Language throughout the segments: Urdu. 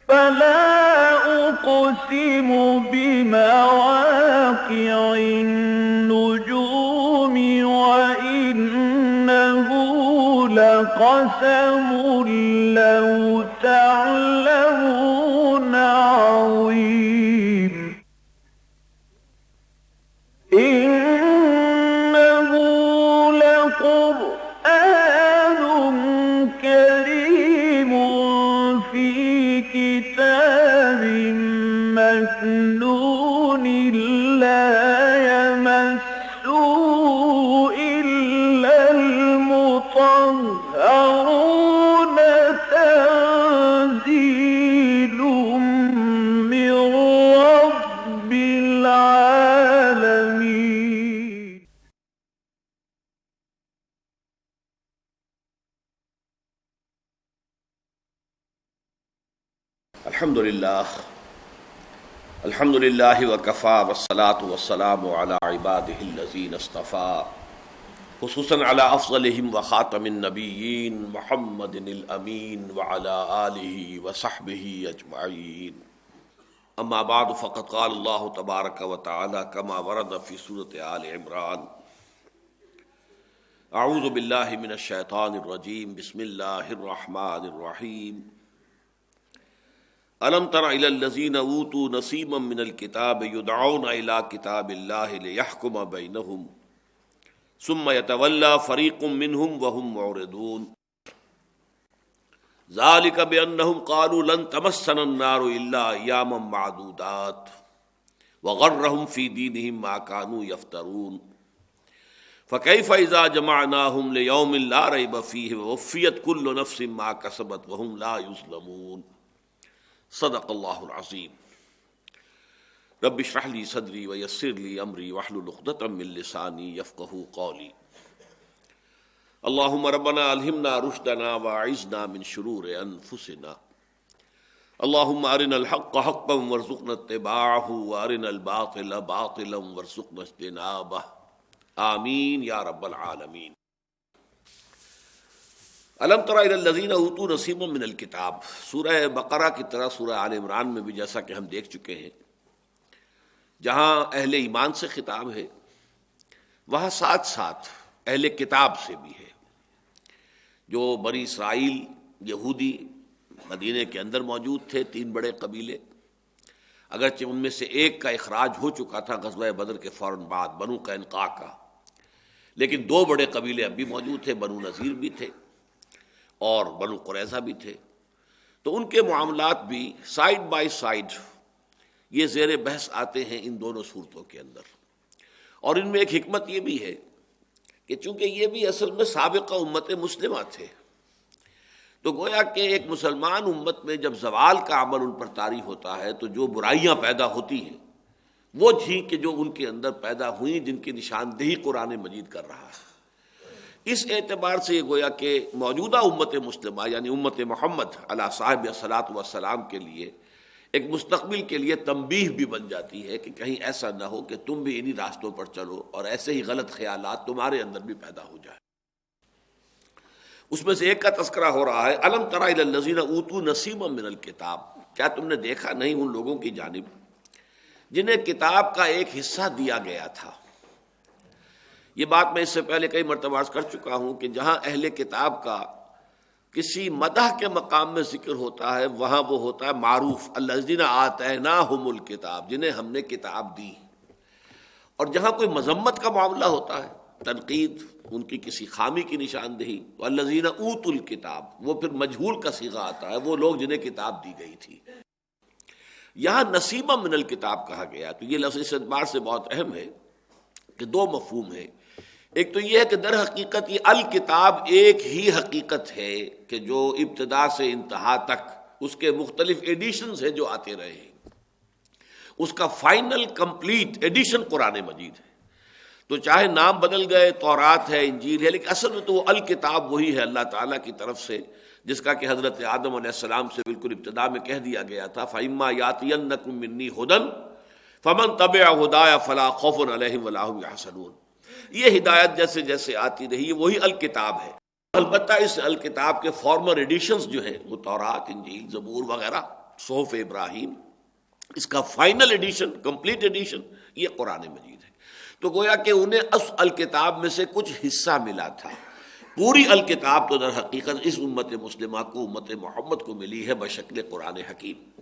فلا أقسم بمواقع النجوم وإنه لقسم لو تعلمون عظيم إنه لقرآن كريم في كتاب مكنون لا يمسه إلا المطهرون تنزيل من رب العالمين. الحمد للہ وکفا والصلاة والسلام علی عباده الذین اصطفى خصوصاً علی افضلہم وخاتم النبیین محمد الامین وعلی آلہ وصحبہ اجمعین. اما بعد فقد قال اللہ تبارک وتعالی کما ورد فی سورۃ آل عمران: اعوذ باللہ من الشیطان الرجیم بسم اللہ الرحمن الرحیم. الم تر الی الذین اوتوا نصیبا من الکتاب یدعون الی کتاب اللہ لیحکم بینہم ثم یتولی فریق منہم وہم معرضون ذلک بانہم قالوا لن تمسنا النار الا ایاما معدودات وغرہم فی دینہم ما کانوا یفترون فکیف اذا جمعناہم لیوم لا ریب فیہ ووفیت کل نفس ما کسبت وہم لا یظلمون. صدق اللہ العظیم. رب اشرح لی صدری ویسر لی امری واحلل عقدۃ من لسانی یفقہوا قولی. اللہم ربنا الہمنا رشدنا واعذنا من شرور انفسنا. اللہم ارنا الحق حقا وارزقنا اتباعہ وارنا الباطل باطلا وارزقنا اجتنابہ. آمین یا رب العالمین. الم تر الی الذین اوتوا نصیبا من الکتاب. سورہ بقرہ کی طرح سورہ آل عمران میں بھی جیسا کہ ہم دیکھ چکے ہیں جہاں اہل ایمان سے خطاب ہے وہاں ساتھ ساتھ اہل کتاب سے بھی ہے. جو بنی اسرائیل یہودی مدینے کے اندر موجود تھے، 3 بڑے قبیلے، اگرچہ ان میں سے ایک کا اخراج ہو چکا تھا غزوہ بدر کے فوراً بعد، بنو قینقاع کا، لیکن 2 بڑے قبیلے اب بھی موجود تھے، بنو نذیر بھی تھے اور بنو قریظہ بھی تھے. تو ان کے معاملات بھی سائیڈ بائی سائیڈ یہ زیر بحث آتے ہیں ان دونوں صورتوں کے اندر. اور ان میں ایک حکمت یہ بھی ہے کہ چونکہ یہ بھی اصل میں سابقہ امت مسلمہ تھے، تو گویا کہ ایک مسلمان امت میں جب زوال کا عمل ان پر طاری ہوتا ہے تو جو برائیاں پیدا ہوتی ہیں وہ تھیں کہ جو ان کے اندر پیدا ہوئیں، جن کی نشاندہی قرآن مجید کر رہا ہے. اس اعتبار سے یہ گویا کہ موجودہ امت مسلمہ یعنی امت محمد علیہ صاحب الصلاۃ والسلام کے لیے ایک مستقبل کے لیے تنبیہ بھی بن جاتی ہے کہ کہیں ایسا نہ ہو کہ تم بھی انہی راستوں پر چلو اور ایسے ہی غلط خیالات تمہارے اندر بھی پیدا ہو جائے. اس میں سے ایک کا تذکرہ ہو رہا ہے: الم تر الی الذین اوتوا نصیبا من الکتاب. کیا تم نے دیکھا نہیں ان لوگوں کی جانب جنہیں کتاب کا ایک حصہ دیا گیا تھا. یہ بات میں اس سے پہلے کئی مرتبہ عرض کر چکا ہوں کہ جہاں اہل کتاب کا کسی مدح کے مقام میں ذکر ہوتا ہے وہاں وہ ہوتا ہے معروف، الذین آتیناہم الکتاب، جنہیں ہم نے کتاب دی. اور جہاں کوئی مذمت کا معاملہ ہوتا ہے، تنقید، ان کی کسی خامی کی نشاندہی، تو الذین اوتوا الکتاب وہ پھر مجہول کا صیغہ آتا ہے، وہ لوگ جنہیں کتاب دی گئی تھی. یہاں نصیبا من الکتاب کہا گیا تو یہ لفظ اس اعتبار سے بہت اہم ہے کہ 2 مفہوم ہیں. ایک تو یہ ہے کہ در حقیقت یہ الکتاب ایک ہی حقیقت ہے کہ جو ابتدا سے انتہا تک اس کے مختلف ایڈیشنز ہیں جو آتے رہے ہیں، اس کا فائنل کمپلیٹ ایڈیشن قرآن مجید ہے. تو چاہے نام بدل گئے، تورات ہے، انجیل ہے، لیکن اصل میں تو وہ الکتاب وہی ہے اللہ تعالیٰ کی طرف سے، جس کا کہ حضرت آدم علیہ السلام سے بالکل ابتدا میں کہہ دیا گیا تھا: فَإِمَّا يَأْتِيَنَّكُم مِّنِّي هُدًى فَمَن تَبِعَ هُدَايَ فَلَا خَوْفٌ عَلَيْهِمْ وَلَا هُمْ يَحْزَنُونَ. یہ ہدایت جیسے جیسے آتی رہی وہی الکتاب ہے. البتہ اس الکتاب کے فارمر ایڈیشنز جو ہیں وہ تورات، انجیل، زبور وغیرہ، صحف ابراہیم، اس کا فائنل ایڈیشن، کمپلیٹ ایڈیشن یہ قرآن مجید ہے۔ تو گویا کہ انہیں اس الکتاب میں سے کچھ حصہ ملا تھا، پوری الکتاب تو در حقیقت اس امت مسلمہ کو، امت محمد کو ملی ہے بشکل قرآن حکیم۔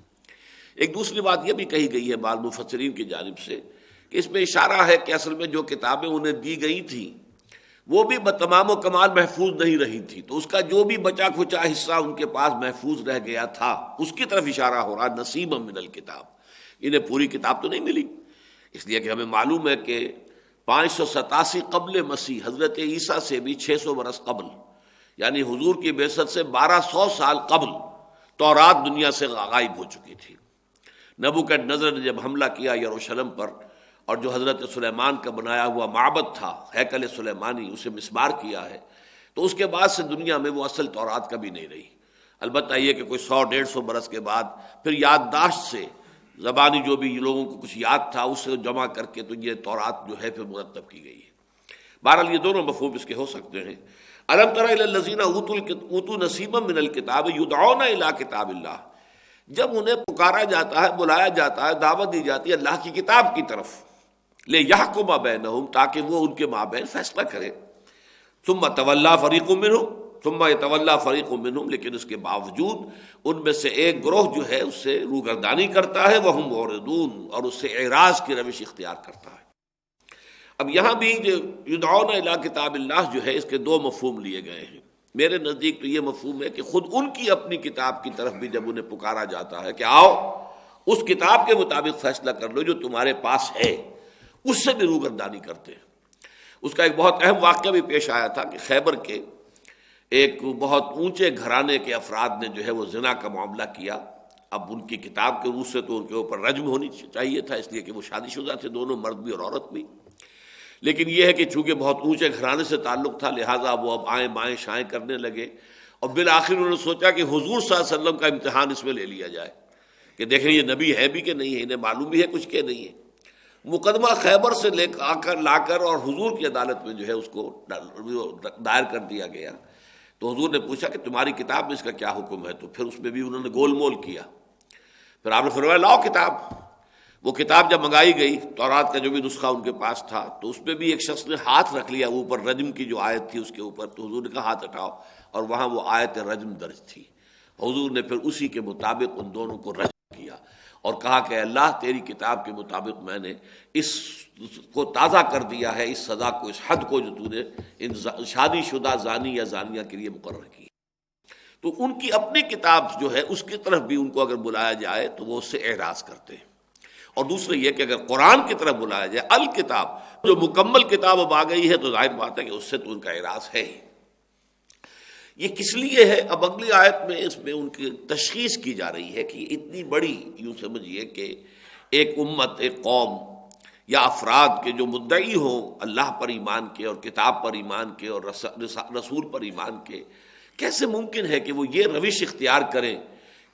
ایک دوسری بات یہ بھی کہی گئی ہے بعض مفسرین کی جانب سے کہ اس میں اشارہ ہے کہ اصل میں جو کتابیں انہیں دی گئی تھیں وہ بھی بتمام و کمال محفوظ نہیں رہی تھی، تو اس کا جو بھی بچا کھچا حصہ ان کے پاس محفوظ رہ گیا تھا اس کی طرف اشارہ ہو رہا، نصیبا من الکتاب۔ انہیں پوری کتاب تو نہیں ملی، اس لیے کہ ہمیں معلوم ہے کہ 587 قبل مسیح، حضرت عیسیٰ سے بھی 600 برس قبل، یعنی حضور کی بعثت سے 1200 سال قبل تورات دنیا سے غائب ہو چکی تھی۔ نبوکدنضر نے جب حملہ کیا یروشلم پر، اور جو حضرت سلیمان کا بنایا ہوا معبد تھا ہیکل سلیمانی، اسے مسمار کیا ہے، تو اس کے بعد سے دنیا میں وہ اصل تورات کبھی نہیں رہی۔ البتہ یہ کہ کوئی 100-150 برس کے بعد پھر یادداشت سے زبانی جو بھی لوگوں کو کچھ یاد تھا اس سے جمع کر کے تو یہ تورات جو ہے پھر مرتب کی گئی ہے۔ بہرحال یہ دونوں مفہوم اس کے ہو سکتے ہیں۔ الم تر الی الذین اوتوا نصیبا من الکتاب یدعون الی کتاب اللہ، جب انہیں پکارا جاتا ہے، بلایا جاتا ہے، دعوت دی جاتی ہے اللہ کی کتاب کی طرف، لیحکم بینہم، تاکہ وہ ان کے مابین فیصلہ کرے، ثم تولی فریق منہم، ثم یتولی فریق منہم، لیکن اس کے باوجود ان میں سے ایک گروہ جو ہے اس سے روگردانی کرتا ہے، وہم معرضون، اور اس سے اعراض کی روش اختیار کرتا ہے۔ اب یہاں بھی جو یدعون الی کتاب اللہ جو ہے اس کے دو مفہوم لیے گئے ہیں۔ میرے نزدیک تو یہ مفہوم ہے کہ خود ان کی اپنی کتاب کی طرف بھی جب انہیں پکارا جاتا ہے کہ آؤ اس کتاب کے مطابق فیصلہ کر لو جو تمہارے پاس ہے، اس سے بھی روگردانی کرتے ہیں۔ اس کا ایک بہت اہم واقعہ بھی پیش آیا تھا کہ خیبر کے ایک بہت اونچے گھرانے کے افراد نے جو ہے وہ زنا کا معاملہ کیا۔ اب ان کی کتاب کے روح سے تو ان کے اوپر رجم ہونی چاہیے تھا، اس لیے کہ وہ شادی شدہ تھے دونوں، مرد بھی اور عورت بھی، لیکن یہ ہے کہ چونکہ بہت اونچے گھرانے سے تعلق تھا لہٰذا وہ اب آئیں بائیں شائیں کرنے لگے، اور بالآخر انہوں نے سوچا کہ حضور صلی اللہ علیہ وسلم کا امتحان اس میں لے لیا جائے کہ دیکھیں یہ نبی ہے بھی کہ نہیں ہے، انہیں معلوم بھی ہے کچھ کہ نہیں ہے۔ مقدمہ خیبر سے لا کر اور حضور کی عدالت میں جو ہے اس کو دائر کر دیا گیا۔ تو حضور نے پوچھا کہ تمہاری کتاب میں اس کا کیا حکم ہے، تو پھر اس میں بھی انہوں نے گول مول کیا۔ پھر آپ نے فرمایا لاؤ کتاب۔ وہ کتاب جب منگائی گئی، تورات کا جو بھی نسخہ ان کے پاس تھا، تو اس میں بھی ایک شخص نے ہاتھ رکھ لیا اوپر رجم کی جو آیت تھی اس کے اوپر، تو حضور نے کہا ہاتھ ہٹاؤ، اور وہاں وہ آیت رجم درج تھی۔ حضور نے پھر اسی کے مطابق ان دونوں کو رجم کیا اور کہا کہ اللہ تیری کتاب کے مطابق میں نے اس کو تازہ کر دیا ہے، اس سزا کو، اس حد کو جو تو نے ان شادی شدہ زانی یا زانیہ کے لیے مقرر کی۔ تو ان کی اپنی کتاب جو ہے اس کی طرف بھی ان کو اگر بلایا جائے تو وہ اس سے اعراض کرتے ہیں۔ اور دوسرے یہ کہ اگر قرآن کی طرف بلایا جائے، الکتاب جو مکمل کتاب اب آ گئی ہے، تو ظاہر بات ہے کہ اس سے تو ان کا اعراض ہے ہی۔ یہ کس لیے ہے؟ اب اگلی آیت میں اس میں ان کی تشخیص کی جا رہی ہے کہ اتنی بڑی، یوں سمجھیے کہ ایک امت، ایک قوم یا افراد کے جو مدعی ہوں اللہ پر ایمان کے اور کتاب پر ایمان کے اور رسول پر ایمان کے، کیسے ممکن ہے کہ وہ یہ روش اختیار کریں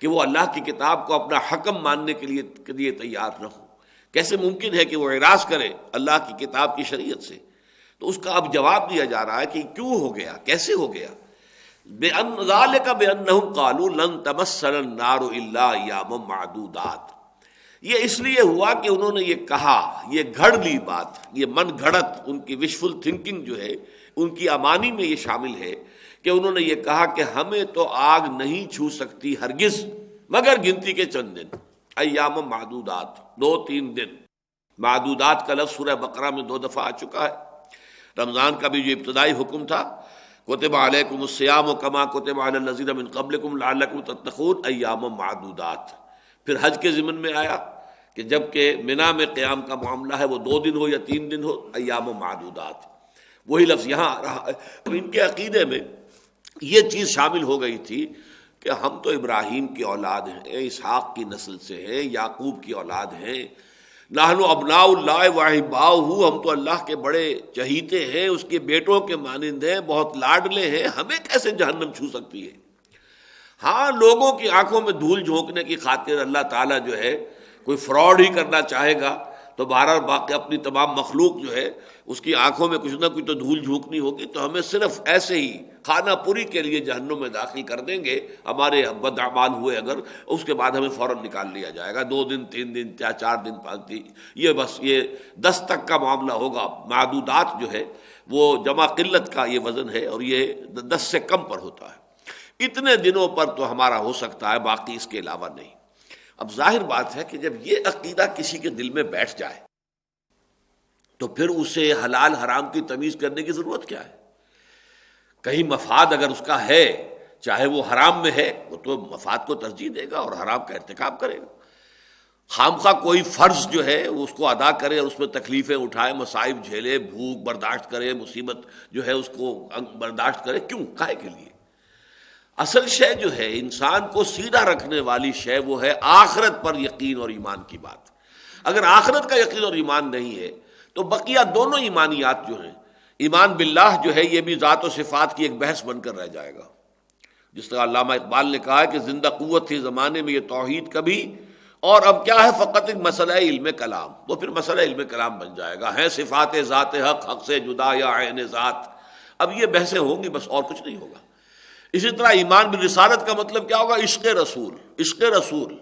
کہ وہ اللہ کی کتاب کو اپنا حکم ماننے کے لیے تیار نہ ہو؟ کیسے ممکن ہے کہ وہ اعراض کرے اللہ کی کتاب کی شریعت سے؟ تو اس کا اب جواب دیا جا رہا ہے کہ کیوں ہو گیا، کیسے ہو گیا۔ بِأَنَّ ذَلِكَ بِأَنَّهُمْ قَالُوا لَن تَمَسَّنَا النَّارُ إِلَّا أَيَّامًا مَّعْدُودَاتٍ، یہ اس لیے ہوا کہ انہوں نے یہ کہا، یہ گھڑ لی بات، یہ من گھڑت، ان کی وشفل تھنکنگ جو ہے، ان کی امانی میں یہ شامل ہے کہ انہوں نے یہ کہا کہ ہمیں تو آگ نہیں چھو سکتی ہرگز مگر گنتی کے چند دن، ایام معدودات، 2-3 دن۔ معدودات کا لفظ سورہ بقرہ میں 2 دفعہ آ چکا ہے۔ رمضان کا بھی جو ابتدائی حکم تھا، کتب علیکم الصیام کما کتب علی الذین من قبلکم لعلکم تتقون ایام معدودات۔ پھر حج کے ضمن میں آیا کہ جب کہ منا میں قیام کا معاملہ ہے وہ 2 دن ہو یا 3 دن ہو، ایام معدودات، وہی لفظ یہاں آ رہا ہے۔ تو ان کے عقیدے میں یہ چیز شامل ہو گئی تھی کہ ہم تو ابراہیم کی اولاد ہیں، اسحاق کی نسل سے ہیں، یعقوب کی اولاد ہیں، نحن ابناء اللہ واحباؤہ، ہم تو اللہ کے بڑے چہیتے ہیں، اس کے بیٹوں کے مانند ہیں، بہت لاڈلے ہیں، ہمیں کیسے جہنم چھو سکتی ہے؟ ہاں، لوگوں کی آنکھوں میں دھول جھونکنے کی خاطر اللہ تعالیٰ جو ہے کوئی فراڈ ہی کرنا چاہے گا تو بہرحال باقی اپنی تمام مخلوق جو ہے اس کی آنکھوں میں کچھ نہ کچھ تو دھول جھونکنی ہوگی، تو ہمیں صرف ایسے ہی کھانا پوری کے لیے جہنم میں داخل کر دیں گے ہمارے بد اعمال ہوئے اگر، اس کے بعد ہمیں فوراً نکال لیا جائے گا، 2 دن 3 دن 4 دن 5 دن، یہ بس یہ 10 تک کا معاملہ ہوگا۔ معدودات جو ہے وہ جمع قلت کا یہ وزن ہے، اور یہ 10 سے کم پر ہوتا ہے۔ اتنے دنوں پر تو ہمارا ہو سکتا ہے، باقی اس کے علاوہ نہیں۔ اب ظاہر بات ہے کہ جب یہ عقیدہ کسی کے دل میں بیٹھ جائے تو پھر اسے حلال حرام کی تمیز کرنے کی ضرورت کیا ہے؟ کہیں مفاد اگر اس کا ہے، چاہے وہ حرام میں ہے، وہ تو مفاد کو ترجیح دے گا اور حرام کا ارتکاب کرے گا۔ خامخواہ کوئی فرض جو ہے وہ اس کو ادا کرے اور اس میں تکلیفیں اٹھائے، مصائب جھیلے، بھوک برداشت کرے، مصیبت جو ہے اس کو برداشت کرے، کیوں؟ کاہے کے لیے؟ اصل شے جو ہے انسان کو سیدھا رکھنے والی شے وہ ہے آخرت پر یقین اور ایمان کی بات۔ اگر آخرت کا یقین اور ایمان نہیں ہے تو بقیہ دونوں ایمانیات جو ہیں، ایمان باللہ جو ہے یہ بھی ذات و صفات کی ایک بحث بن کر رہ جائے گا۔ جس طرح علامہ اقبال نے کہا ہے کہ زندہ قوت تھی زمانے میں یہ توحید کبھی، اور اب کیا ہے فقط ایک مسئلہ علم کلام، وہ پھر مسئلہ علم کلام بن جائے گا۔ ہیں صفات ذات حق، حق سے جدا یا عین ذات، اب یہ بحثیں ہوں گی، بس اور کچھ نہیں ہوگا۔ اسی طرح ایمان بالرسالت کا مطلب کیا ہوگا؟ عشق رسول، عشق رسول،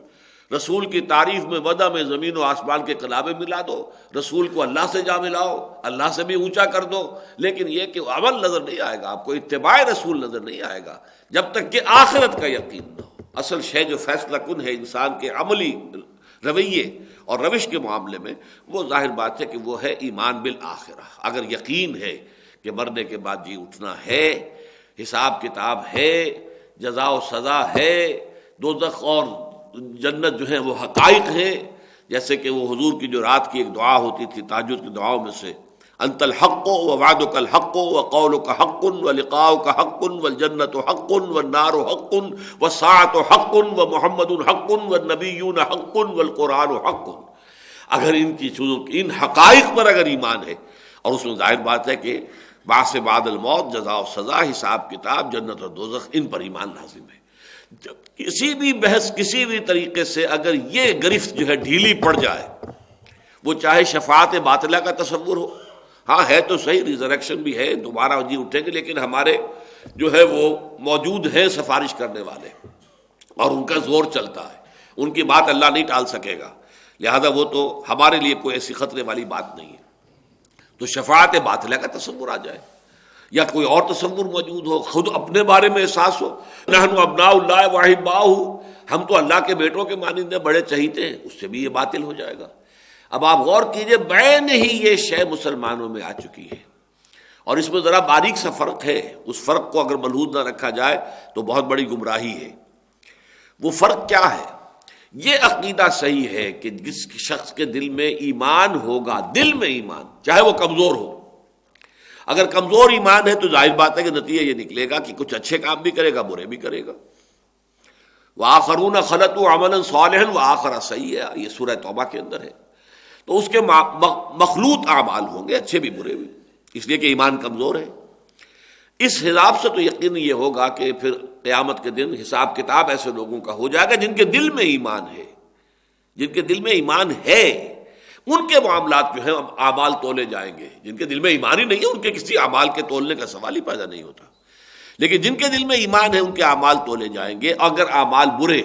رسول کی تعریف میں وضع میں زمین و آسمان کے قلابے ملا دو، رسول کو اللہ سے جا ملاؤ، اللہ سے بھی اونچا کر دو، لیکن یہ کہ عمل نظر نہیں آئے گا آپ کو، اتباع رسول نظر نہیں آئے گا جب تک کہ آخرت کا یقین نہ ہو۔ اصل شے جو فیصلہ کن ہے انسان کے عملی رویے اور روش کے معاملے میں، وہ ظاہر بات ہے کہ وہ ہے ایمان بالآخرہ۔ اگر یقین ہے کہ مرنے کے بعد جی اٹھنا ہے، حساب کتاب ہے، جزا و سزا ہے، دوزخ اور جنت جو ہے وہ حقائق ہیں، جیسے کہ وہ حضور کی جو رات کی ایک دعا ہوتی تھی تہجد کی دعاؤں میں سے، انت الحق ووعدک الحق وقولک حق ولقاؤک حق والجنت حق والنار حق والساعۃ حق ومحمد حق والنبیون حق والقرآن حق۔ اگر ان کی چیزوں ان حقائق پر اگر ایمان ہے، اور اس میں ظاہر بات ہے کہ بعث بعد الموت، جزا و سزا، حساب کتاب، جنت اور دوزخ، ان پر ایمان لازم ہے۔ کسی بھی بحث کسی بھی طریقے سے اگر یہ گرفت جو ہے ڈھیلی پڑ جائے، وہ چاہے شفاعت باطلہ کا تصور ہو، ہاں ہے تو صحیح، ریزریکشن بھی ہے، دوبارہ جی اٹھیں گے، لیکن ہمارے جو ہے وہ موجود ہیں سفارش کرنے والے اور ان کا زور چلتا ہے، ان کی بات اللہ نہیں ٹال سکے گا، لہذا وہ تو ہمارے لیے کوئی ایسی خطرے والی بات نہیں ہے۔ تو شفاعت باطلہ کا تصور آ جائے یا کوئی اور تصور موجود ہو، خود اپنے بارے میں احساس ہو، نحن ابناء اللہ واحباؤہ، ہم تو اللہ کے بیٹوں کے مانند ہیں، بڑے چہیتے ہیں، اس سے بھی یہ باطل ہو جائے گا۔ اب آپ غور کیجئے، بعین ہی یہ شے مسلمانوں میں آ چکی ہے، اور اس میں ذرا باریک سا فرق ہے، اس فرق کو اگر ملحوظ نہ رکھا جائے تو بہت بڑی گمراہی ہے۔ وہ فرق کیا ہے؟ یہ عقیدہ صحیح ہے کہ جس شخص کے دل میں ایمان ہوگا، دل میں ایمان، چاہے وہ کمزور ہو، اگر کمزور ایمان ہے تو ظاہر بات ہے کہ نتیجہ یہ نکلے گا کہ کچھ اچھے کام بھی کرے گا، برے بھی کرے گا۔ وآخرون خلطوا عملا صالحا وآخر سیئا، یہ سورہ توبہ کے اندر ہے۔ تو اس کے مخلوط اعمال ہوں گے، اچھے بھی برے بھی، اس لیے کہ ایمان کمزور ہے۔ اس حساب سے تو یقین یہ ہوگا کہ پھر قیامت کے دن حساب کتاب ایسے لوگوں کا ہو جائے گا جن کے دل میں ایمان ہے، جن کے دل میں ایمان ہے، ان کے معاملات جو ہیں اعمال تولے جائیں گے۔ جن کے دل میں ایمان ہی نہیں ہے ان کے کسی اعمال کے تولنے کا سوال ہی پیدا نہیں ہوتا، لیکن جن کے دل میں ایمان ہے ان کے اعمال تولے جائیں گے۔ اگر اعمال برے،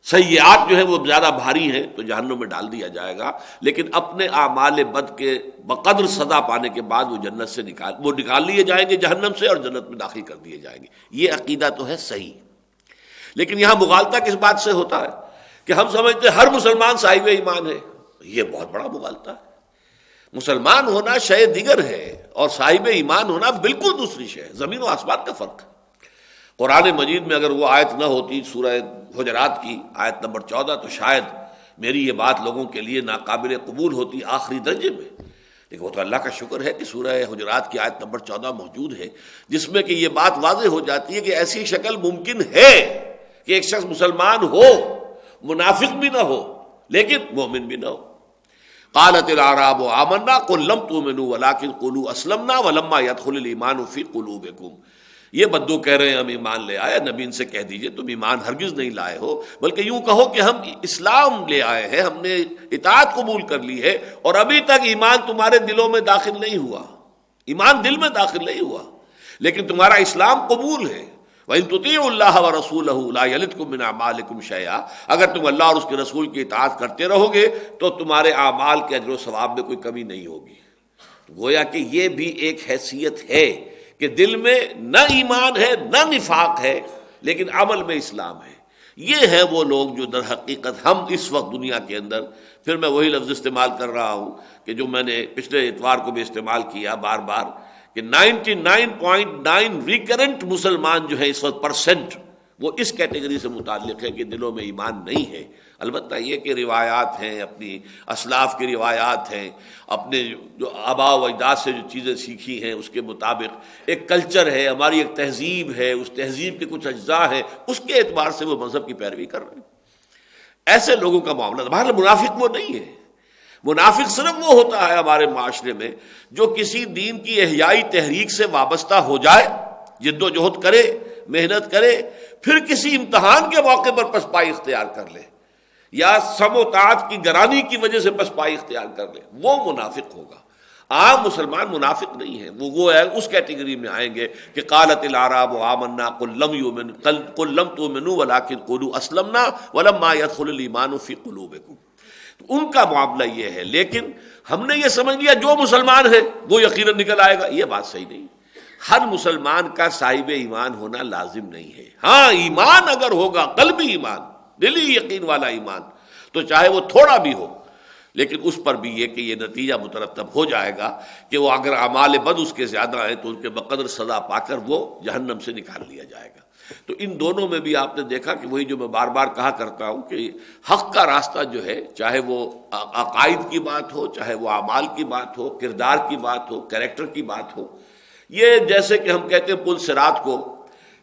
سیئات جو ہیں وہ زیادہ بھاری ہیں تو جہنم میں ڈال دیا جائے گا، لیکن اپنے اعمال بد کے بقدر سزا پانے کے بعد وہ جنت سے نکال لیے جائیں گے جہنم سے، اور جنت میں داخل کر دیے جائیں گے۔ یہ عقیدہ تو ہے صحیح، لیکن یہاں مغالطہ کس بات سے ہوتا ہے کہ ہم سمجھتے ہیں ہر مسلمان صاحب ایمان ہے۔ یہ بہت بڑا مغالطہ ہے۔ مسلمان ہونا شے دیگر ہے اور صاحب ایمان ہونا بالکل دوسری شے ہے، زمین و آسمان کا فرق ہے۔ قرآن مجید میں اگر وہ آیت نہ ہوتی سورہ حجرات کی آیت نمبر 14 تو شاید میری یہ بات لوگوں کے لیے ناقابل قبول ہوتی آخری درجے میں، لیکن وہ تو اللہ کا شکر ہے کہ سورہ حجرات کی آیت نمبر 14 موجود ہے، جس میں کہ یہ بات واضح ہو جاتی ہے کہ ایسی شکل ممکن ہے کہ ایک شخص مسلمان ہو، منافق بھی نہ ہو لیکن مومن بھی نہ ہو۔ قالت الاعراب آمنا قل لم تؤمنوا ولكن قولوا اسلمنا ولما يدخل الايمان في قلوبكم۔ یہ بدو کہہ رہے ہیں ہم ایمان لے آئے، نبی ان سے کہہ دیجئے تم ایمان ہرگز نہیں لائے ہو، بلکہ یوں کہو کہ ہم اسلام لے آئے ہیں، ہم نے اطاعت قبول کر لی ہے، اور ابھی تک ایمان تمہارے دلوں میں داخل نہیں ہوا، ایمان دل میں داخل نہیں ہوا، لیکن تمہارا اسلام قبول ہے۔ وَإِن تُطِيعُوا اللَّهَ وَرَسُولَهُ لَا يَلِتْكُم مِّنْ أَعْمَالِكُمْ شَيْئًا، اگر تم اللہ اور اس کے رسول کی اطاعت کرتے رہو گے تو تمہارے اعمال کے اجر و ثواب میں کوئی کمی نہیں ہوگی۔ گویا کہ یہ بھی ایک حیثیت ہے کہ دل میں نہ ایمان ہے نہ نفاق ہے، لیکن عمل میں اسلام ہے۔ یہ ہے وہ لوگ جو در حقیقت ہم اس وقت دنیا کے اندر، پھر میں وہی لفظ استعمال کر رہا ہوں کہ جو میں نے پچھلے اتوار کو بھی استعمال کیا بار بار، کہ 99.9 ریکرنٹ مسلمان جو ہے اس وقت پرسنٹ، وہ اس کیٹیگری سے متعلق ہے کہ دلوں میں ایمان نہیں ہے۔ البتہ یہ کہ روایات ہیں، اپنی اسلاف کی روایات ہیں، اپنے جو آباء و اجداد سے جو چیزیں سیکھی ہیں اس کے مطابق ایک کلچر ہے، ہماری ایک تہذیب ہے، اس تہذیب کے کچھ اجزاء ہیں، اس کے اعتبار سے وہ مذہب کی پیروی کر رہے ہیں۔ ایسے لوگوں کا معاملہ، بہرحال منافق وہ نہیں ہے۔ منافق صرف وہ ہوتا ہے ہمارے معاشرے میں جو کسی دین کی احیائی تحریک سے وابستہ ہو جائے، جد و جہد کرے، محنت کرے، پھر کسی امتحان کے موقع پر پسپائی اختیار کر لے، یا سم و طاعت کی گرانی کی وجہ سے پسپائی اختیار کر لے، وہ منافق ہوگا۔ عام مسلمان منافق نہیں ہے، وہ ہے اس کیٹیگری میں آئیں گے کہ قالت الاعراب آمنا قل لم تؤمنوا ولکن قولوا اسلمنا ولما يدخل الايمان في قلوبكم۔ تو ان کا معاملہ یہ ہے، لیکن ہم نے یہ سمجھ لیا جو مسلمان ہے وہ یقیناً نکل آئے گا، یہ بات صحیح نہیں۔ ہر مسلمان کا صاحب ایمان ہونا لازم نہیں ہے۔ ہاں ایمان اگر ہوگا، قلبی ایمان، دلی یقین والا ایمان، تو چاہے وہ تھوڑا بھی ہو، لیکن اس پر بھی یہ کہ یہ نتیجہ مترتب ہو جائے گا کہ وہ اگر اعمال بد اس کے زیادہ ہیں تو ان کے بقدر سزا پا کر وہ جہنم سے نکال لیا جائے گا۔ تو ان دونوں میں بھی آپ نے دیکھا کہ وہی جو میں بار بار کہا کرتا ہوں کہ حق کا راستہ جو ہے، چاہے وہ عقائد کی بات ہو، چاہے وہ اعمال کی بات ہو، کردار کی بات ہو، کریکٹر کی بات ہو، یہ جیسے کہ ہم کہتے ہیں پل صراط کو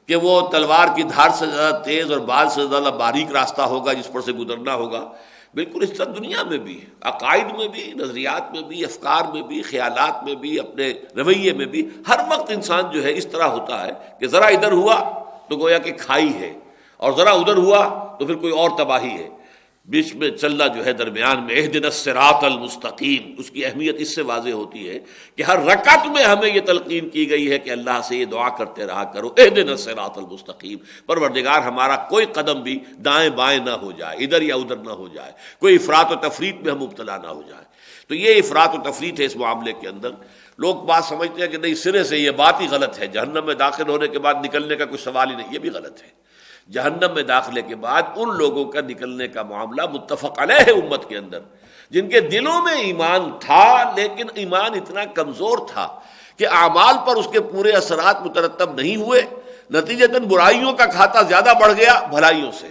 کہ وہ تلوار کی دھار سے زیادہ تیز اور بال سے زیادہ باریک راستہ ہوگا جس پر سے گزرنا ہوگا، بالکل اس طرح دنیا میں بھی، عقائد میں بھی، نظریات میں بھی، افکار میں بھی، خیالات میں بھی، اپنے رویے میں بھی، ہر وقت انسان جو ہے اس طرح ہوتا ہے کہ ذرا ادھر ہوا تو گویا کہ کھائی ہے، اور ذرا ادھر ہوا تو پھر کوئی اور تباہی ہے۔ بیچ میں چلنا جو ہے درمیان میں، اہدنا الصراط المستقیم، اس کی اہمیت اس سے واضح ہوتی ہے کہ ہر رکعت میں ہمیں یہ تلقین کی گئی ہے کہ اللہ سے یہ دعا کرتے رہا کرو، اہدنا الصراط المستقیم، پروردگار ہمارا کوئی قدم بھی دائیں بائیں نہ ہو جائے، ادھر یا ادھر نہ ہو جائے، کوئی افراط و تفریط میں ہم مبتلا نہ ہو جائے۔ تو یہ افراط و تفریط ہے اس معاملے کے اندر۔ لوگ بات سمجھتے ہیں کہ نہیں، سرے سے یہ بات ہی غلط ہے، جہنم میں داخل ہونے کے بعد نکلنے کا کوئی سوال ہی نہیں، یہ بھی غلط ہے۔ جہنم میں داخلے کے بعد ان لوگوں کا نکلنے کا معاملہ متفق علیہ ہے امت کے اندر، جن کے دلوں میں ایمان تھا لیکن ایمان اتنا کمزور تھا کہ اعمال پر اس کے پورے اثرات مترتب نہیں ہوئے، نتیجتاً برائیوں کا کھاتا زیادہ بڑھ گیا بھلائیوں سے۔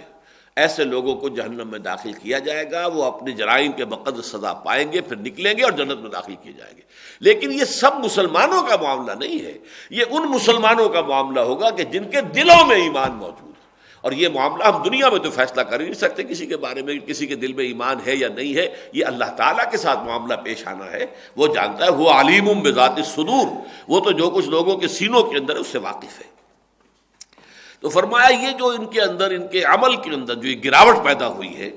ایسے لوگوں کو جہنم میں داخل کیا جائے گا، وہ اپنے جرائم کے بقدر سزا پائیں گے، پھر نکلیں گے اور جنت میں داخل کیے جائیں گے۔ لیکن یہ سب مسلمانوں کا معاملہ نہیں ہے، یہ ان مسلمانوں کا معاملہ ہوگا کہ جن کے دلوں میں ایمان موجود ہے۔ اور یہ معاملہ ہم دنیا میں تو فیصلہ کر ہی نہیں سکتے کسی کے بارے میں، کسی کے دل میں ایمان ہے یا نہیں ہے، یہ اللہ تعالیٰ کے ساتھ معاملہ پیش آنا ہے، وہ جانتا ہے، وہ علیم بذات الصدور، وہ تو جو کچھ لوگوں کے سینوں کے اندر ہے اس سے واقف ہے۔ تو فرمایا یہ جو ان کے اندر، ان کے عمل کے اندر جو یہ گراوٹ پیدا ہوئی ہے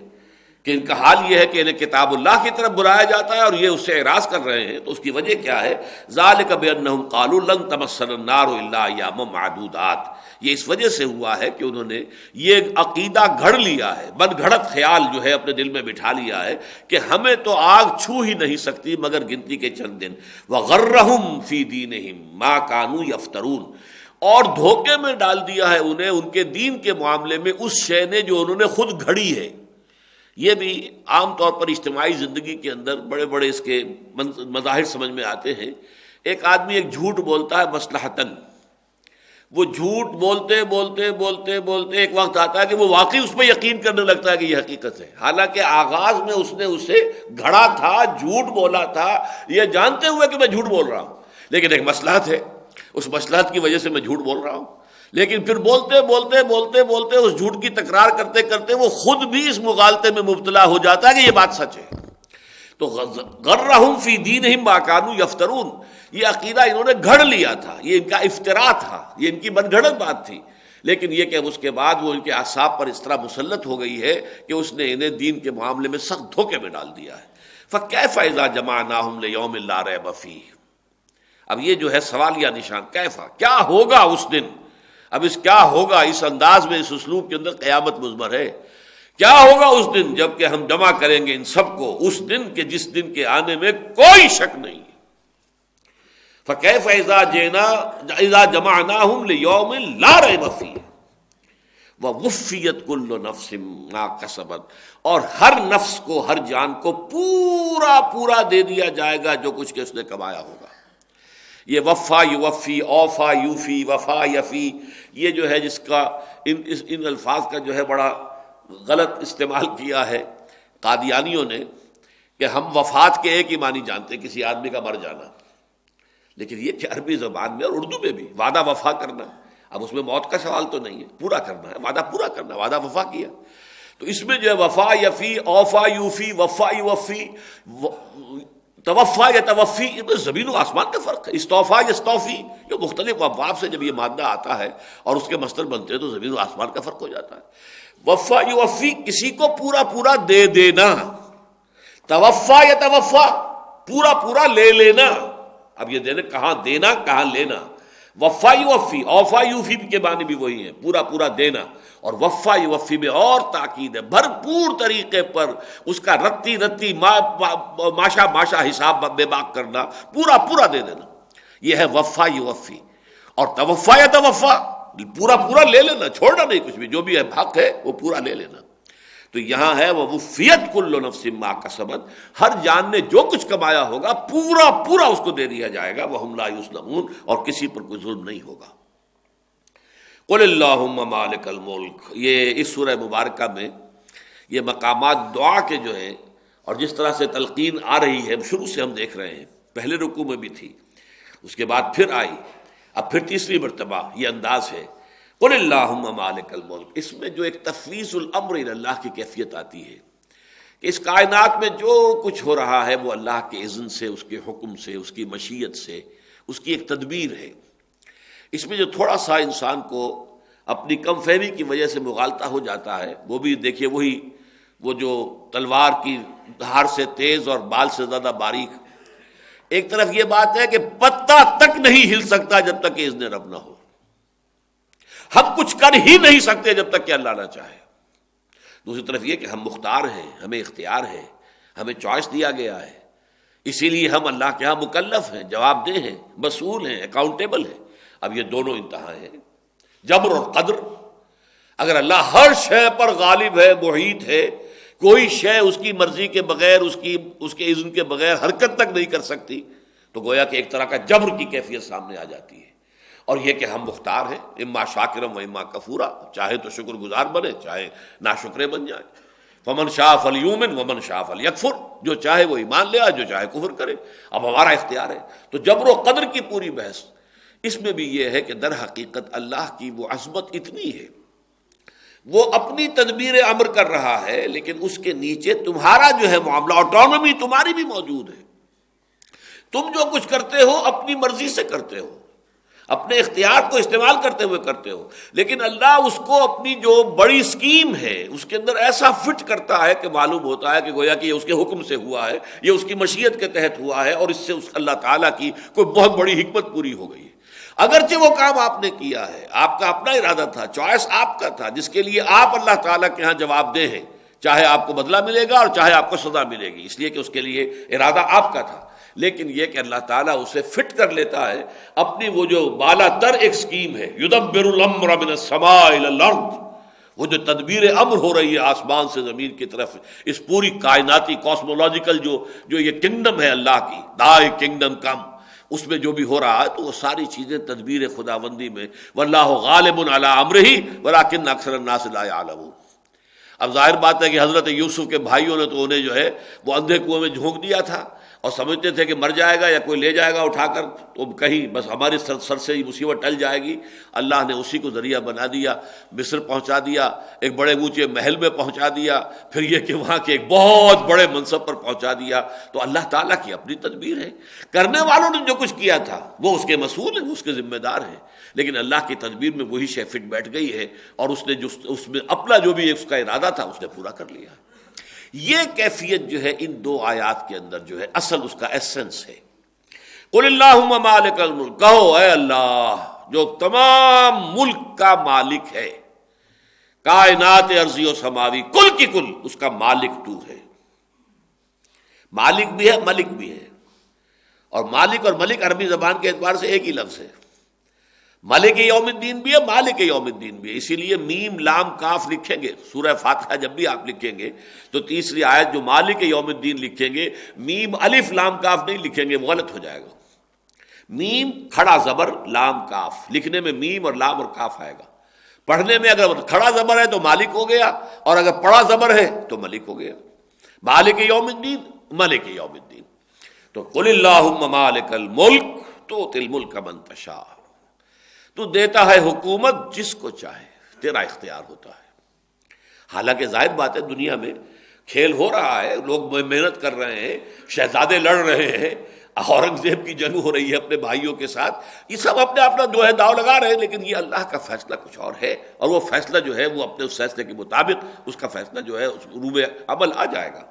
کہ ان کا حال یہ ہے کہ انہیں کتاب اللہ کی طرف بلایا جاتا ہے اور یہ اس سے اعراض کر رہے ہیں، تو اس کی وجہ کیا ہے؟ ذالک بانہم قالوا لن تمسنا النار الا ایاما معدودات، یہ اس وجہ سے ہوا ہے کہ انہوں نے یہ عقیدہ گھڑ لیا ہے، من گھڑت خیال جو ہے اپنے دل میں بٹھا لیا ہے کہ ہمیں تو آگ چھو ہی نہیں سکتی مگر گنتی کے چند دن۔ وغرہم فی دینہم ما کانوا یفترون، اور دھوکے میں ڈال دیا ہے انہیں ان کے دین کے معاملے میں اس شے نے جو انہوں نے خود گھڑی ہے۔ یہ بھی عام طور پر اجتماعی زندگی کے اندر بڑے بڑے اس کے مظاہر سمجھ میں آتے ہیں۔ ایک آدمی ایک جھوٹ بولتا ہے مصلحتاً، وہ جھوٹ بولتے بولتے بولتے بولتے ایک وقت آتا ہے کہ وہ واقعی اس پہ یقین کرنے لگتا ہے کہ یہ حقیقت ہے، حالانکہ آغاز میں اس نے اسے گھڑا تھا، جھوٹ بولا تھا، یہ جانتے ہوئے کہ میں جھوٹ بول رہا ہوں، لیکن ایک مصلحت ہے، اس مصلحت کی وجہ سے میں جھوٹ بول رہا ہوں۔ لیکن پھر بولتے بولتے بولتے بولتے اس جھوٹ کی تکرار کرتے کرتے وہ خود بھی اس مغالطے میں مبتلا ہو جاتا ہے کہ یہ بات سچ ہے۔ تو غرہم فی دینہم ما کانوا یفترون، یہ عقیدہ انہوں نے گھڑ لیا تھا، یہ ان کا افطرا تھا، یہ ان کی من گھڑت بات تھی، لیکن یہ کہ اس کے بعد وہ ان کے اعصاب پر اس طرح مسلط ہو گئی ہے کہ اس نے انہیں دین کے معاملے میں سخت دھوکے میں ڈال دیا ہے۔ فَكَيْفَ إِذَا جَمَعْنَاهُمْ لِيَوْمٍ لَا رَيْبَ فِيهِ، اب یہ جو ہے سوالیہ نشان، کیفا، کیا ہوگا اس دن، اب اس کیا ہوگا اس انداز میں، اس اسلوب کے اندر قیامت مضمر ہے، کیا ہوگا اس دن جب کہ ہم جمع کریں گے ان سب کو، اس دن کے جس دن کے آنے میں کوئی شک نہیں۔ فَكَيْفَ إِذَا جَمَعْنَاهُمْ لِيَوْمٍ لَا رَيْبَ فِيهِ وَوُفِّيَتْ كُلُّ نَفْسٍ مَا كَسَبَتْ، اور ہر نفس کو، ہر جان کو پورا دے دیا جائے گا جو کچھ کہ اس نے کمایا ہوگا۔ یہ وفا یوفی، اوفا یوفی، وفا یفی، یہ جو ہے جس کا ان الفاظ کا جو ہے بڑا غلط استعمال کیا ہے قادیانیوں نے، کہ ہم وفات کے ایک ہی معنی جانتے ہیں، کسی آدمی کا مر جانا، لیکن یہ کہ عربی زبان میں اور اردو میں بھی وعدہ وفا کرنا، اب اس میں موت کا سوال تو نہیں ہے، پورا کرنا ہے، وعدہ پورا کرنا، وعدہ وفا کیا، تو اس میں جو ہے وفا یفی، اوفا یوفی، وفا یوفی، توفا یا توفی، اس میں زمین و آسمان کا فرق ہے۔ استوفا یا استوفی، یہ مختلف ابواب سے جب یہ مادہ آتا ہے اور اس کے مصدر بنتے ہیں تو زمین و آسمان کا فرق ہو جاتا ہے۔ وفا یوفی، کسی کو پورا دے دینا، توفا یا توفا، پورا لے لینا، اب یہ کہاں دینا کہاں لینا، وفا یوفی، اوفا یوفی کے معنی بھی وہی ہیں، پورا دینا، اور وفا یوفی میں اور تاکید ہے، بھرپور طریقے پر اس کا رتی ماشا حساب بے باک کرنا، پورا دے دینا، یہ ہے وفا یوفی۔ اور توفا یا توفا، پورا لے لینا، چھوڑنا نہیں کچھ بھی، جو بھی ہے حق ہے وہ پورا لے لینا۔ تو یہاں ہے وَوُفِّيَتْ كُلُّ نَفْسٍ مَا كَسَبَتْ، ہر جان نے جو کچھ کمایا ہوگا پورا اس کو دے دیا جائے گا، وَهُمْ لَا يُظْلَمُونَ، اور کسی پر کوئی ظلم نہیں ہوگا۔ قُلِ اللَّهُمَّ مَالِكَ الْمُلْكِ، یہ اس سورہ مبارکہ میں یہ مقامات دعا کے جو ہیں، اور جس طرح سے تلقین آ رہی ہے شروع سے ہم دیکھ رہے ہیں، پہلے رکوع میں بھی تھی، اس کے بعد پھر آئی، اب پھر تیسری مرتبہ یہ انداز ہے، قل اللہم مالک الملک۔ اس میں جو ایک تفویض الامر الی اللہ کی کیفیت آتی ہے کہ اس کائنات میں جو کچھ ہو رہا ہے وہ اللہ کے اذن سے، اس کے حکم سے، اس کی مشیت سے، اس کی ایک تدبیر ہے۔ اس میں جو تھوڑا سا انسان کو اپنی کم فہمی کی وجہ سے مغالطہ ہو جاتا ہے، وہ بھی دیکھیے وہ جو تلوار کی دھار سے تیز اور بال سے زیادہ باریک، ایک طرف یہ بات ہے کہ پتہ تک نہیں ہل سکتا جب تک کہ اذن رب نہ ہو، ہم کچھ کر ہی نہیں سکتے جب تک کہ اللہ نہ چاہے۔ دوسری طرف یہ کہ ہم مختار ہیں، ہمیں اختیار ہے، ہمیں چوائس دیا گیا ہے، اسی لیے ہم اللہ کے ہاں مکلف ہیں، جواب دہ ہیں، مسئول ہیں، اکاؤنٹیبل ہیں۔ اب یہ دونوں انتہا ہیں، جبر اور قدر۔ اگر اللہ ہر شے پر غالب ہے، محیط ہے، کوئی شے اس کی مرضی کے بغیر، اس کے اذن کے بغیر حرکت تک نہیں کر سکتی، تو گویا کہ ایک طرح کا جبر کی کیفیت سامنے آ جاتی ہے۔ اور یہ کہ ہم مختار ہیں، اما شاکرم و اما کفورا، چاہے تو شکر گزار بنے، چاہے ناشکرے بن جائیں۔ فمن شاء فلیؤمن ومن شاء فلیکفر، جو چاہے وہ ایمان لے آئے، جو چاہے کفر کرے، اب ہمارا اختیار ہے۔ تو جبر و قدر کی پوری بحث اس میں بھی یہ ہے کہ در حقیقت اللہ کی وہ عظمت اتنی ہے، وہ اپنی تدبیر امر کر رہا ہے، لیکن اس کے نیچے تمہارا جو ہے معاملہ، آٹونومی تمہاری بھی موجود ہے، تم جو کچھ کرتے ہو اپنی مرضی سے کرتے ہو، اپنے اختیار کو استعمال کرتے ہوئے کرتے ہو، لیکن اللہ اس کو اپنی جو بڑی اسکیم ہے اس کے اندر ایسا فٹ کرتا ہے کہ معلوم ہوتا ہے کہ گویا کہ یہ اس کے حکم سے ہوا ہے، یہ اس کی مشیت کے تحت ہوا ہے، اور اس سے اللہ تعالیٰ کی کوئی بہت بڑی حکمت پوری ہو گئی ہے۔ اگرچہ وہ کام آپ نے کیا ہے، آپ کا اپنا ارادہ تھا، چوائس آپ کا تھا، جس کے لیے آپ اللہ تعالیٰ کے ہاں جواب دہ ہیں، چاہے آپ کو بدلہ ملے گا اور چاہے آپ کو سزا ملے گی، اس لیے کہ اس کے لیے ارادہ آپ کا تھا، لیکن یہ کہ اللہ تعالیٰ اسے فٹ کر لیتا ہے اپنی وہ جو بالا تر ایک سکیم ہے، یدبر الامر من السماء الی الارض، وہ جو تدبیر امر ہو رہی ہے آسمان سے زمین کی طرف، اس پوری کائناتی کاسمولوجیکل جو یہ کنگڈم ہے اللہ کی، دائی کنگڈم کم، اس میں جو بھی ہو رہا ہے تو وہ ساری چیزیں تدبیر خداوندی میں، واللہ غالب علی امرہ ولکن اکثر الناس لا یعلمون۔ اب ظاہر بات ہے کہ حضرت یوسف کے بھائیوں نے تو انہیں جو ہے وہ اندھے کنویں میں جھونک دیا تھا، اور سمجھتے تھے کہ مر جائے گا یا کوئی لے جائے گا اٹھا کر تو کہیں بس ہماری سر سے یہ مصیبت ٹل جائے گی. اللہ نے اسی کو ذریعہ بنا دیا, مصر پہنچا دیا, ایک بڑے اونچے محل میں پہنچا دیا, پھر یہ کہ وہاں کے ایک بہت بڑے منصب پر پہنچا دیا. تو اللہ تعالیٰ کی اپنی تدبیر ہے. کرنے والوں نے جو کچھ کیا تھا وہ اس کے مسئول ہیں, وہ اس کے ذمہ دار ہیں, لیکن اللہ کی تدبیر میں وہی شے فٹ بیٹھ گئی ہے اور اس نے جو اس میں اپنا جو بھی اس کا ارادہ تھا اس نے پورا کر لیا. یہ کیفیت جو ہے ان دو آیات کے اندر جو ہے اصل اس کا ایسنس ہے. قل اللہم مالک الملک, کہو اے اللہ جو تمام ملک کا مالک ہے, کائنات ارضی و سماوی, کل کی کل اس کا مالک تو ہے. مالک بھی ہے ملک بھی ہے, اور مالک اور ملک عربی زبان کے اعتبار سے ایک ہی لفظ ہے. مالک یوم الدین بھی ہے, مالک یوم الدین بھی ہے. اسی لیے میم لام کاف لکھیں گے سورہ فاتحہ جب بھی آپ لکھیں گے تو تیسری آیت جو مالک یوم الدین لکھیں گے, میم الف لام کاف نہیں لکھیں گے, وہ غلط ہو جائے گا. میم کھڑا زبر لام کاف, لکھنے میں میم اور لام اور کاف آئے گا. پڑھنے میں اگر کھڑا زبر ہے تو مالک ہو گیا, اور اگر پڑا زبر ہے تو ملک ہو گیا. مالک یوم الدین, ملک یوم الدین. تو قل اللہم مالک الملک تؤتی الملک من تشاء, تو دیتا ہے حکومت جس کو چاہے, تیرا اختیار ہوتا ہے. حالانکہ ظاہر بات ہے دنیا میں کھیل ہو رہا ہے, لوگ محنت کر رہے ہیں, شہزادے لڑ رہے ہیں, اورنگزیب کی جنگ ہو رہی ہے اپنے بھائیوں کے ساتھ, یہ سب اپنے اپنا جو ہے داؤ لگا رہے ہیں, لیکن یہ اللہ کا فیصلہ کچھ اور ہے, اور وہ فیصلہ جو ہے وہ اپنے اس فیصلے کے مطابق اس کا فیصلہ جو ہے اس روب عمل آ جائے گا.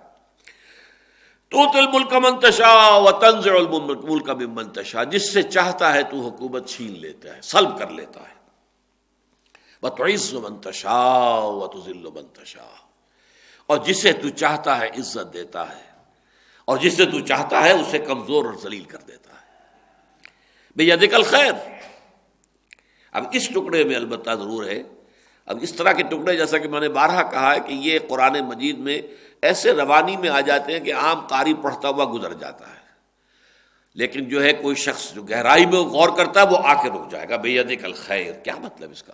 تؤتی الملک من تشاء وتنزع الملک ممن تشاء, جس سے چاہتا ہے تو حکومت چھین لیتا ہے, سلب کر لیتا ہے. وتعز من تشاء وتذل من تشاء, اور جسے تو چاہتا ہے عزت دیتا ہے, اور جسے تو چاہتا ہے اسے کمزور اور ذلیل کر دیتا ہے. بیدک الخیر. اب اس ٹکڑے میں البتہ ضرور ہے, اب اس طرح کے ٹکڑے جیسا کہ میں نے بارہا کہا ہے کہ یہ قرآن مجید میں ایسے روانی میں آ جاتے ہیں کہ عام قاری پڑھتا ہوا گزر جاتا ہے, لیکن جو ہے کوئی شخص جو گہرائی میں غور کرتا ہے وہ آ کے رک جائے گا. بیدک الخیر, کیا مطلب اس کا؟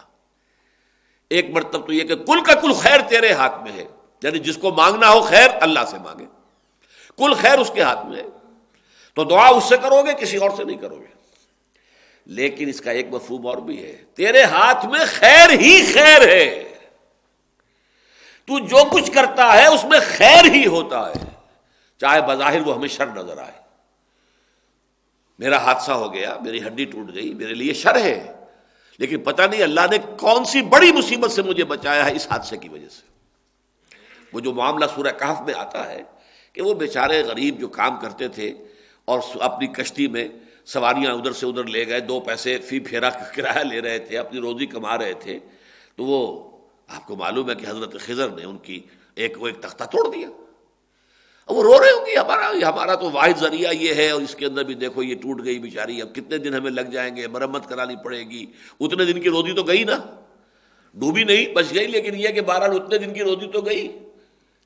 ایک مرتبہ تو یہ کہ کل کا کل خیر تیرے ہاتھ میں ہے, یعنی جس کو مانگنا ہو خیر اللہ سے مانگے, کل خیر اس کے ہاتھ میں ہے, تو دعا اس سے کرو گے, کسی اور سے نہیں کرو گے. لیکن اس کا ایک مفہوم اور بھی ہے, تیرے ہاتھ میں خیر ہی خیر ہے, تو جو کچھ کرتا ہے اس میں خیر ہی ہوتا ہے, چاہے بظاہر وہ ہمیں شر نظر آئے. میرا حادثہ ہو گیا, میری ہڈی ٹوٹ گئی, میرے لیے شر ہے, لیکن پتہ نہیں اللہ نے کون سی بڑی مصیبت سے مجھے بچایا ہے اس حادثے کی وجہ سے. وہ جو معاملہ سورہ کہف میں آتا ہے کہ وہ بیچارے غریب جو کام کرتے تھے اور اپنی کشتی میں سواریاں ادھر سے ادھر لے گئے, 2 پیسے فی پھیرا کرایہ لے رہے تھے, اپنی روزی کما رہے تھے, تو وہ آپ کو معلوم ہے کہ حضرت خضر نے ان کی ایک تختہ توڑ دیا. اب وہ رو رہے ہوں گے, ہمارا تو واحد ذریعہ یہ ہے, اور اس کے اندر بھی دیکھو یہ ٹوٹ گئی بیچاری, اب کتنے دن ہمیں لگ جائیں گے, مرمت کرانی پڑے گی. اتنے دن کی روزی تو گئی نا, ڈوبی نہیں, بچ گئی, لیکن یہ کہ بہرحال اتنے دن کی روزی تو گئی.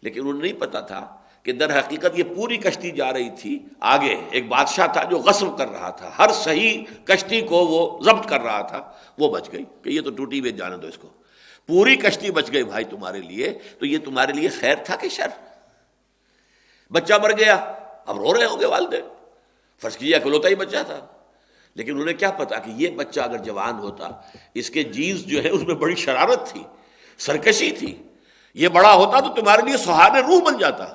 لیکن انہیں نہیں پتا تھا کہ در حقیقت یہ پوری کشتی جا رہی تھی آگے. ایک بادشاہ تھا جو غصب کر رہا تھا, ہر صحیح کشتی کو وہ ضبط کر رہا تھا, وہ بچ گئی کہ یہ تو ٹوٹی ہوئی, جانے دو اس کو. پوری کشتی بچ گئی بھائی تمہارے لیے, تو یہ تمہارے لیے خیر تھا کہ شر؟ بچہ مر گیا, اب رو رہے ہوں گے والدین, فرض کیجیے اکلوتا ہی بچہ تھا, لیکن انہیں کیا پتا کہ یہ بچہ اگر جوان ہوتا, اس کے جینز جو ہے اس میں بڑی شرارت تھی, سرکشی تھی, یہ بڑا ہوتا تو تمہارے لیے سہارے روح بن جاتا.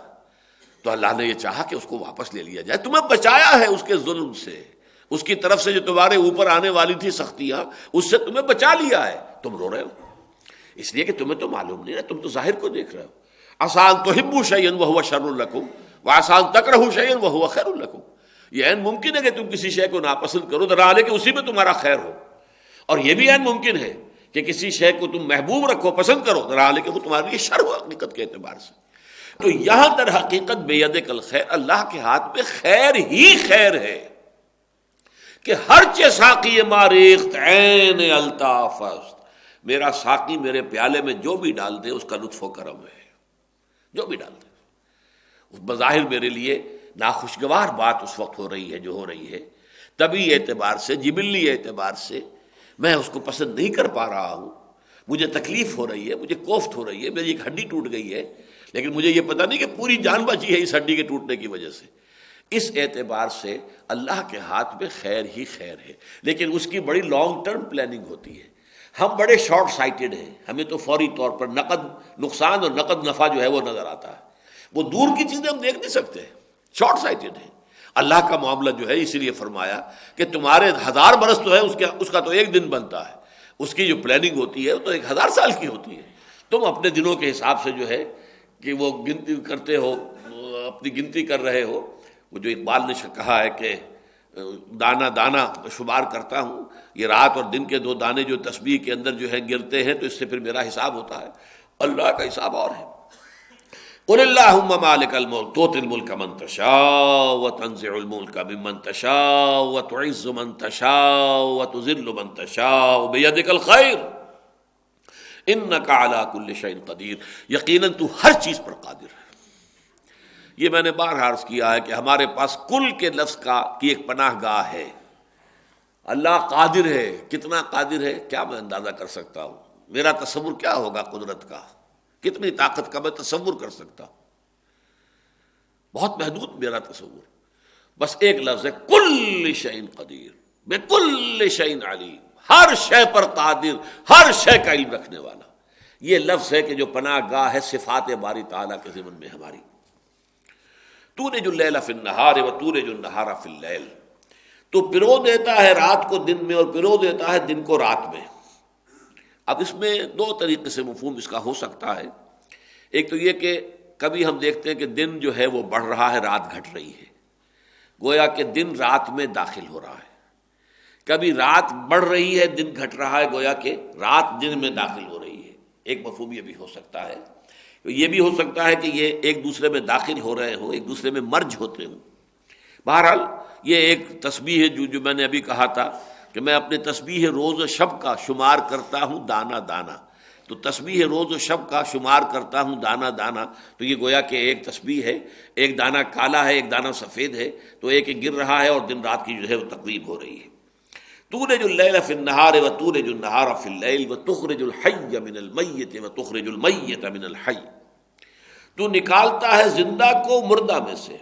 تو اللہ نے یہ چاہا کہ اس کو واپس لے لیا جائے, تمہیں بچایا ہے اس کے ظلم سے, اس کی طرف سے جو تمہارے اوپر آنے والی تھی سختیاں, اس سے تمہیں بچا لیا ہے. تم رو رہے ہو اس لیے کہ تمہیں تو معلوم نہیں ہے, تم تو ظاہر کو دیکھ رہے ہو. آسان تحبوا شیئا وہو شر لکم وآسان تکرہوا شیئا وہو خیر لکم. یہ عین ممکن ہے کہ تم کسی شے کو ناپسند کرو درحالہ کہ اسی میں تمہارا خیر ہو, اور یہ بھی عین ممکن ہے کہ کسی شے کو تم محبوب رکھو, پسند کرو, درحالہ کہ وہ تمہارے لیے شر ہو حقیقت کے اعتبار سے. تو یہاں در حقیقت بیدک الخیر, اللہ کے ہاتھ میں خیر ہی خیر ہے کہ ہر چے ساقی ماریخت عین الطاف است, میرا ساقی میرے پیالے میں جو بھی ڈال دے اس کا لطف و کرم ہے, جو بھی ڈال دے. بظاہر میرے لیے ناخوشگوار بات اس وقت ہو رہی ہے جو ہو رہی ہے, طبی اعتبار سے, جبلی اعتبار سے میں اس کو پسند نہیں کر پا رہا ہوں, مجھے تکلیف ہو رہی ہے, مجھے کوفت ہو رہی ہے, میری ایک ہڈی ٹوٹ گئی ہے, لیکن مجھے یہ پتہ نہیں کہ پوری جان بچی ہے اس ہڈی کے ٹوٹنے کی وجہ سے. اس اعتبار سے اللہ کے ہاتھ میں خیر ہی خیر ہے، لیکن اس کی بڑی لانگ ٹرم پلاننگ ہوتی ہے۔ ہم بڑے شارٹ سائٹڈ ہیں، ہمیں تو فوری طور پر نقد نقصان اور نقد نفع جو ہے وہ نظر آتا ہے، وہ دور کی چیزیں ہم دیکھ نہیں سکتے، شارٹ سائٹڈ ہیں۔ اللہ کا معاملہ جو ہے اسی لیے فرمایا کہ تمہارے 1000 برس تو ہے، اس کا تو ایک دن بنتا ہے، اس کی جو پلاننگ ہوتی ہے وہ تو 1000 سال کی ہوتی ہے۔ تم اپنے دنوں کے حساب سے جو ہے کہ وہ گنتی کرتے ہو، اپنی گنتی کر رہے ہو۔ وہ جو اقبال نے کہا ہے کہ دانا دانا شمار کرتا ہوں، یہ رات اور دن کے 2 دانے جو تسبیح کے اندر جو ہے گرتے ہیں تو اس سے پھر میرا حساب ہوتا ہے، اللہ کا حساب اور ہے۔ قل اللہم مالک الملک تؤتی الملک من تشاء وتنزع الملک ممن تشاء وتعز من تشاء وتذل من تشاء بیدک الخیر انک علی کل شیء قدیر، یقیناً تو ہر چیز پر قادر ہے۔ یہ میں نے بارہا عرض کیا ہے کہ ہمارے پاس کل کے لفظ کی ایک پناہ گاہ ہے۔ اللہ قادر ہے، کتنا قادر ہے کیا میں اندازہ کر سکتا ہوں؟ میرا تصور کیا ہوگا قدرت کا، کتنی طاقت کا میں تصور کر سکتا ہوں؟ بہت محدود میرا تصور۔ بس ایک لفظ ہے کل شیء قدیر، بکل شیء علیم، ہر شے پر قادر، ہر شے کا علم رکھنے والا۔ یہ لفظ ہے کہ جو پناہ گاہ ہے صفات باری تعالیٰ کے ضمن میں ہماری۔ تولج اللیل فی النہار وتولج النہار فی اللیل، تو پرو دیتا ہے رات کو دن میں اور پرو دیتا ہے دن کو رات میں۔ اب اس میں 2 طریقے سے مفہوم اس کا ہو سکتا ہے۔ ایک تو یہ کہ کبھی ہم دیکھتے ہیں کہ دن جو ہے وہ بڑھ رہا ہے، رات گھٹ رہی ہے، گویا کہ دن رات میں داخل ہو رہا ہے۔ کبھی رات بڑھ رہی ہے، دن گھٹ رہا ہے، گویا کہ رات دن میں داخل ہو رہی ہے۔ ایک مفہوم یہ بھی ہو سکتا ہے۔ یہ بھی ہو سکتا ہے کہ یہ ایک دوسرے میں داخل ہو رہے ہوں، ایک دوسرے میں مرج ہوتے ہوں۔ بہرحال یہ ایک تسبیح ہے جو میں نے ابھی کہا تھا کہ میں اپنے تسبیح روز و شب کا شمار کرتا ہوں دانا دانا، تو تسبیح روز و شب کا شمار کرتا ہوں دانا دانا، تو یہ گویا کہ ایک تسبیح ہے، ایک دانہ کالا ہے، ایک دانہ سفید ہے، تو ایک گر رہا ہے اور دن رات کی جو ہے وہ تقریب ہو رہی ہے۔ تولج اللیل فی النہار وتولج النہار فی اللیل وتخرج الحی من المیت وتخرج المیت من الحی، تو نکالتا ہے زندہ کو مردہ میں سے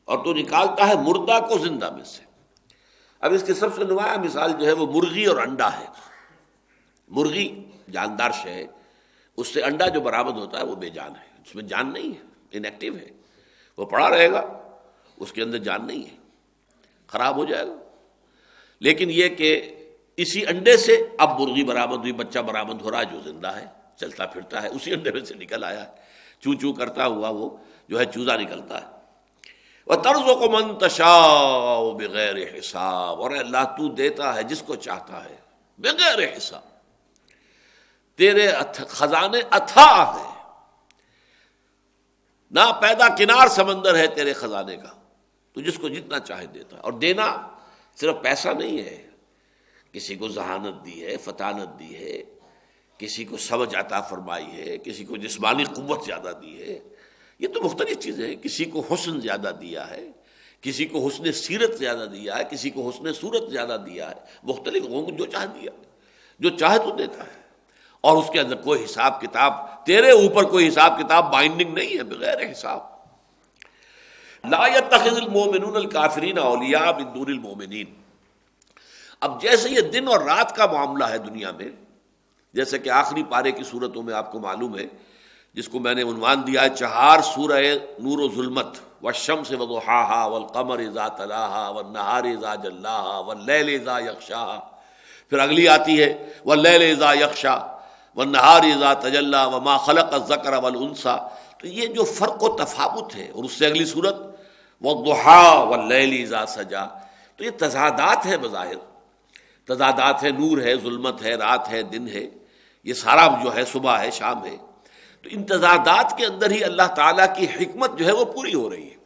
اور تو نکالتا ہے مردہ کو زندہ میں سے۔ اب اس کی سب سے نمایاں مثال جو ہے وہ مرغی اور انڈا ہے۔ مرغی جاندار شے ہے، اس سے انڈا جو برآمد ہوتا ہے وہ بے جان ہے، اس میں جان نہیں ہے، انیکٹیو ہے، وہ پڑا رہے گا، اس کے اندر جان نہیں ہے، خراب ہو جائے گا۔ لیکن یہ کہ اسی انڈے سے اب مرغی برآمد ہوئی، بچہ برآمد ہو رہا ہے جو زندہ ہے، چلتا پھرتا ہے، اسی انڈے میں سے نکل آیا ہے، چوں چوں کرتا ہوا وہ جو ہے چوزا نکلتا ہے۔ وَتَرْزُقُ مَن تَشَاءُ بِغَيْرِ حساب، اور اللہ تو دیتا ہے جس کو چاہتا ہے بغیر حساب، تیرے خزانے اتھاہ ہیں، نا پیدا کنار سمندر ہے تیرے خزانے کا، تو جس کو جتنا چاہے دیتا ہے۔ اور دینا صرف پیسہ نہیں ہے، کسی کو ذہانت دی ہے، فطانت دی ہے، کسی کو سمجھ عطا فرمائی ہے، کسی کو جسمانی قوت زیادہ دی ہے، یہ تو مختلف چیزیں ہیں۔ کسی کو حسن زیادہ دیا ہے، کسی کو حسن سیرت زیادہ دیا ہے، کسی کو حسن صورت زیادہ دیا ہے، مختلف ہوں، جو چاہے دیا، جو چاہے تو دیتا ہے، اور اس کے اندر کوئی حساب کتاب، تیرے اوپر کوئی حساب کتاب بائنڈنگ نہیں ہے، بغیر حساب۔ لا يتخذ المؤمنون الکافرین اولیاء من دون المؤمنین۔ اب جیسے یہ دن اور رات کا معاملہ ہے دنیا میں، جیسے کہ آخری پارے کی صورتوں میں آپ کو معلوم ہے، جس کو میں نے عنوان دیا ہے 4 سورہ نور و ظلمت، والشمس وضحاہا والقمر اذا تلاہا والنہار اذا جلاہا واللیل اذا یغشاہا، پھر اگلی آتی ہے واللیل اذا یغشا والنہار اذا تجلی وما خلق الذکر والانثی۔ تو یہ جو فرق و تفاوت ہے، اور اس سے اگلی صورت والضحی واللیل اذا سجا، تو یہ تضادات ہے، بظاہر تضادات ہے، نور ہے، ظلمت ہے، رات ہے، دن ہے، یہ سارا جو ہے صبح ہے، شام ہے۔ تو ان تضادات کے اندر ہی اللہ تعالیٰ کی حکمت جو ہے وہ پوری ہو رہی ہے۔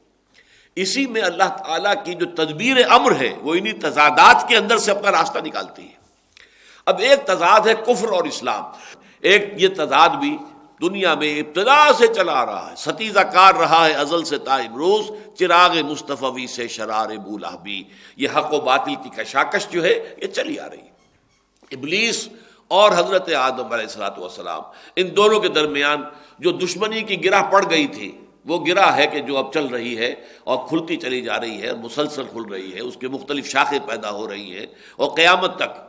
اسی میں اللہ تعالیٰ کی جو تدبیر امر ہے وہ انہی تضادات کے اندر سے اپنا راستہ نکالتی ہے۔ اب ایک تضاد ہے کفر اور اسلام، ایک یہ تضاد بھی دنیا میں ابتدا سے چلا آ رہا ہے، ستیزہ کار رہا ہے ازل سے تا امروز، چراغ مصطفی سے شرار بولہبی، یہ حق و باطل کی کشاکش جو ہے یہ چلی آ رہی ہے۔ ابلیس اور حضرت آدم علیہ الصلوۃ والسلام، ان دونوں کے درمیان جو دشمنی کی گرہ پڑ گئی تھی، وہ گرہ ہے کہ جو اب چل رہی ہے اور کھلتی چلی جا رہی ہے، مسلسل کھل رہی ہے، اس کے مختلف شاخیں پیدا ہو رہی ہیں، اور قیامت تک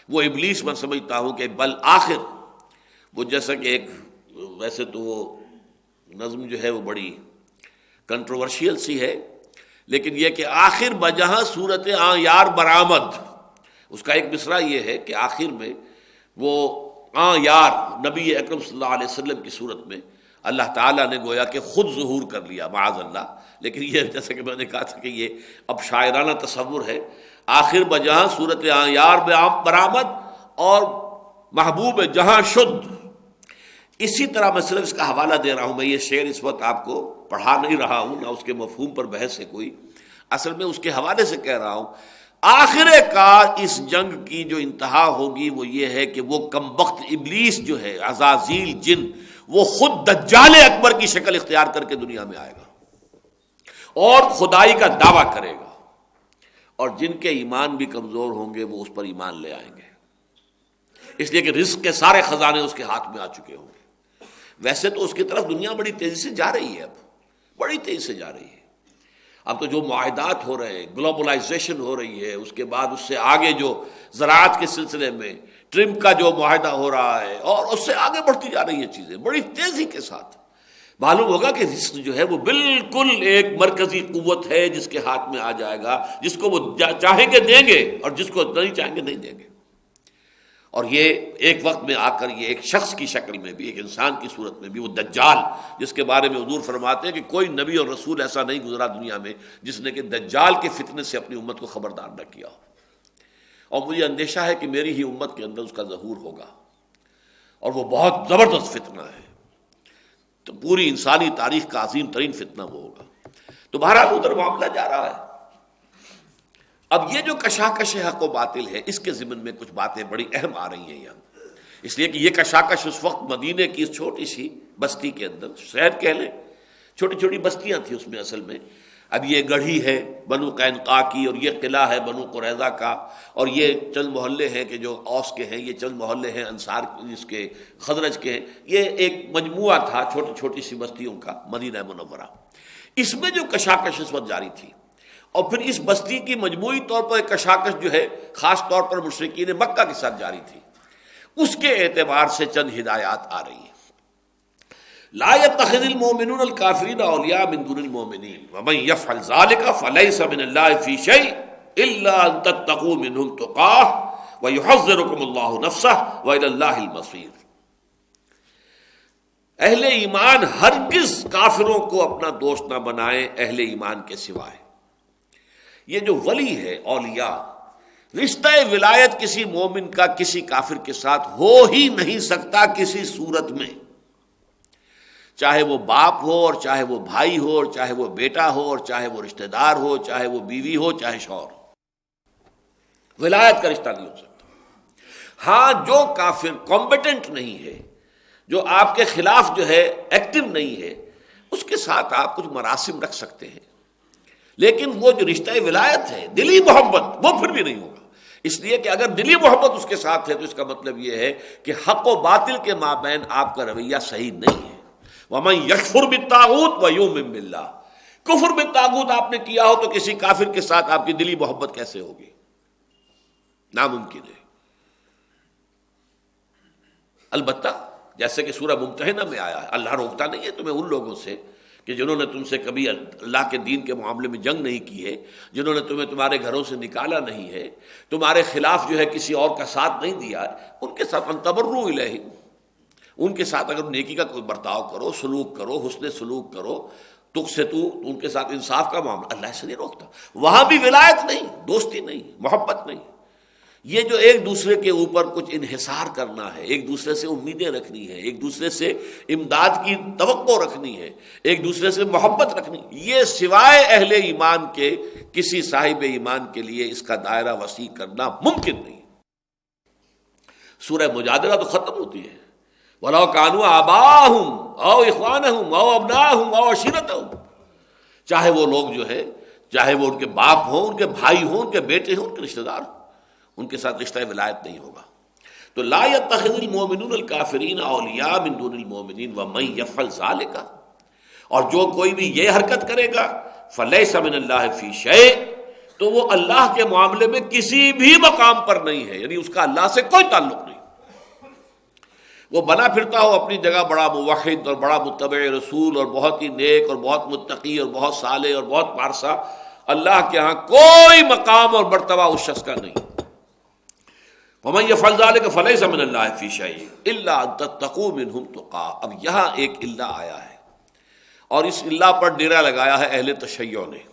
وہ ابلیس میں سمجھتا ہوں کہ بل آخر وہ جیسا کہ ایک ویسے تو وہ نظم جو ہے وہ بڑی کنٹروورشیل سی ہے، لیکن یہ کہ آخر بجہاں صورت آں یار برآمد، اس کا ایک مصرع یہ ہے کہ آخر میں وہ آں یار نبی اکرم صلی اللہ علیہ وسلم کی صورت میں اللہ تعالیٰ نے گویا کہ خود ظہور کر لیا معاذ اللہ، لیکن یہ جیسے کہ میں نے کہا تھا کہ یہ اب شاعرانہ تصور ہے، آخر بجہاں صورت آں یار برآمد اور محبوب جہاں شد۔ اسی طرح میں صرف اس کا حوالہ دے رہا ہوں، میں یہ شعر اس وقت آپ کو پڑھا نہیں رہا ہوں، نہ اس کے مفہوم پر بحث ہے کوئی، اصل میں اس کے حوالے سے کہہ رہا ہوں آخر کار اس جنگ کی جو انتہا ہوگی وہ یہ ہے کہ وہ کمبخت ابلیس جو ہے عزازیل جن، وہ خود دجال اکبر کی شکل اختیار کر کے دنیا میں آئے گا اور خدائی کا دعویٰ کرے گا، اور جن کے ایمان بھی کمزور ہوں گے وہ اس پر ایمان لے آئیں گے، اس لیے کہ رزق کے سارے خزانے اس کے ہاتھ میں آ چکے ہوں گے۔ ویسے تو اس کی طرف دنیا بڑی تیزی سے جا رہی ہے، اب بڑی تیزی سے جا رہی ہے، اب تو جو معاہدات ہو رہے ہیں، گلوبلائزیشن ہو رہی ہے، اس کے بعد اس سے آگے جو زراعت کے سلسلے میں ٹرمپ کا جو معاہدہ ہو رہا ہے، اور اس سے آگے بڑھتی جا رہی ہیں چیزیں بڑی تیزی کے ساتھ۔ معلوم ہوگا کہ رزق جو ہے وہ بالکل ایک مرکزی قوت ہے جس کے ہاتھ میں آ جائے گا، جس کو وہ چاہیں گے دیں گے اور جس کو نہیں چاہیں گے نہیں دیں گے، اور یہ ایک وقت میں آ کر یہ ایک شخص کی شکل میں بھی، ایک انسان کی صورت میں بھی، وہ دجال جس کے بارے میں حضور فرماتے ہیں کہ کوئی نبی اور رسول ایسا نہیں گزرا دنیا میں جس نے کہ دجال کے فتنے سے اپنی امت کو خبردار نہ کیا ہو، اور مجھے اندیشہ ہے کہ میری ہی امت کے اندر اس کا ظہور ہوگا، اور وہ بہت زبردست فتنہ ہے، تو پوری انسانی تاریخ کا عظیم ترین فتنہ وہ ہوگا۔ تو بہرحال ادھر معاملہ جا رہا ہے۔ اب یہ جو کشاکش حق و باطل ہے، اس کے ضمن میں کچھ باتیں بڑی اہم آ رہی ہیں یہاں، اس لیے کہ یہ کشاکش اس وقت مدینے کی اس چھوٹی سی بستی کے اندر، شہر کہہ لیں، چھوٹی چھوٹی بستیاں تھیں اس میں اصل میں، اب یہ گڑھی ہے بنو قینقاع کی، اور یہ قلعہ ہے بنو قریظہ کا، اور یہ چند محلے ہیں کہ جو اوس کے ہیں، یہ چند محلے ہیں انصار جس کے خزرج کے ہیں، یہ ایک مجموعہ تھا چھوٹی چھوٹی سی بستیوں کا مدینہ منورہ۔ اس میں جو کشاکش اس وقت جاری تھی، اور پھر اس بستی کی مجموعی طور پر ایک کشاکش جو ہے خاص طور پر مشرکین مکہ کے ساتھ جاری تھی، اس کے اعتبار سے چند ہدایات آ رہی ہیں۔ لا يتخذ المؤمنون الكافرين اولیاء من دون المؤمنین ومن يفعل ذلك فليس من الله في شيء الا ان تتقوا منهم تقاه ويحذركم الله نفسه والى الله المصير۔ اہل ایمان ہرگز کافروں کو اپنا دوست نہ بنائیں اہل ایمان کے سوائے۔ یہ جو ولی ہے اولیاء، رشتہ ولایت کسی مومن کا کسی کافر کے ساتھ ہو ہی نہیں سکتا کسی صورت میں، چاہے وہ باپ ہو اور چاہے وہ بھائی ہو اور چاہے وہ بیٹا ہو اور چاہے وہ رشتہ دار ہو، چاہے وہ بیوی ہو چاہے شوہر ہو، ولایت کا رشتہ نہیں ہو سکتا۔ ہاں جو کافر کمپیٹنٹ نہیں ہے، جو آپ کے خلاف جو ہے ایکٹیو نہیں ہے، اس کے ساتھ آپ کچھ مراسم رکھ سکتے ہیں، لیکن وہ جو رشتہ ولایت ہے، دلی محبت، وہ پھر بھی نہیں ہوگا، اس لیے کہ اگر دلی محبت اس کے ساتھ ہے تو اس کا مطلب یہ ہے کہ حق و باطل کے مابین آپ کا رویہ صحیح نہیں ہے۔ وَمَن يَكْفُرْ بِالطَّاغُوتِ وَيُؤْمِن بِاللَّهِ، کفر بالطاغوت آپ نے کیا ہو تو کسی کافر کے ساتھ آپ کی دلی محبت کیسے ہوگی؟ ناممکن ہے۔ البتہ جیسے کہ سورہ ممتحنہ میں آیا ہے، اللہ روکتا نہیں ہے تمہیں ان لوگوں سے کہ جنہوں نے تم سے کبھی اللہ کے دین کے معاملے میں جنگ نہیں کی ہے، جنہوں نے تمہیں تمہارے گھروں سے نکالا نہیں ہے، تمہارے خلاف جو ہے کسی اور کا ساتھ نہیں دیا ہے، ان کے ساتھ ان تبرؤ الیہم، ان کے ساتھ اگر نیکی کا کوئی برتاؤ کرو، سلوک کرو، حسن سلوک کرو، تقسطوا، ان کے ساتھ انصاف کا معاملہ، اللہ سے نہیں روکتا۔ وہاں بھی ولایت نہیں، دوستی نہیں، محبت نہیں، یہ جو ایک دوسرے کے اوپر کچھ انحصار کرنا ہے، ایک دوسرے سے امیدیں رکھنی ہے، ایک دوسرے سے امداد کی توقع رکھنی ہے، ایک دوسرے سے محبت رکھنی، یہ سوائے اہل ایمان کے کسی صاحب ایمان کے لیے اس کا دائرہ وسیع کرنا ممکن نہیں۔ سورہ مجادلہ تو ختم ہوتی ہے، وَلَوْ كَانُوا آبَاءَهُمْ أَوْ إِخْوَانَهُمْ أَوْ أَبْنَاءَهُمْ أَوْ عَشِيرَتَهُمْ، چاہے وہ لوگ جو ہے، چاہے وہ ان کے باپ ہوں، ان کے بھائی ہوں، ان کے بیٹے ہوں، ان کے رشتہ دار ہوں، ان کے ساتھ رشتہ ولایت نہیں ہوگا۔ تو لا يتخذ المؤمنون الكافرین اولیاء من دون المؤمنین ومن يفعل ذلك، اور جو کوئی بھی یہ حرکت کرے گا فلیس من اللہ فی شیء، تو وہ اللہ کے معاملے میں کسی بھی مقام پر نہیں ہے، یعنی اس کا اللہ سے کوئی تعلق نہیں۔ وہ بنا پھرتا ہو اپنی جگہ بڑا موحد اور بڑا متبع رسول اور بہت ہی نیک اور بہت متقی اور بہت صالح اور بہت پارسا، اللہ کے ہاں کوئی مقام اور مرتبہ اس شخص کا نہیں۔ وَمَن يَفْعَلْ ذَلِكَ فَلَيْسَ مِنَ اللَّهِ فِي شَيْءٍ إِلَّا أَن تَتَّقُوا مِنْهُمْ تُقَاةً۔ اب یہاں ایک الا آیا ہے اور اس الا پر ڈیرا لگایا ہے اہل تشیع نے۔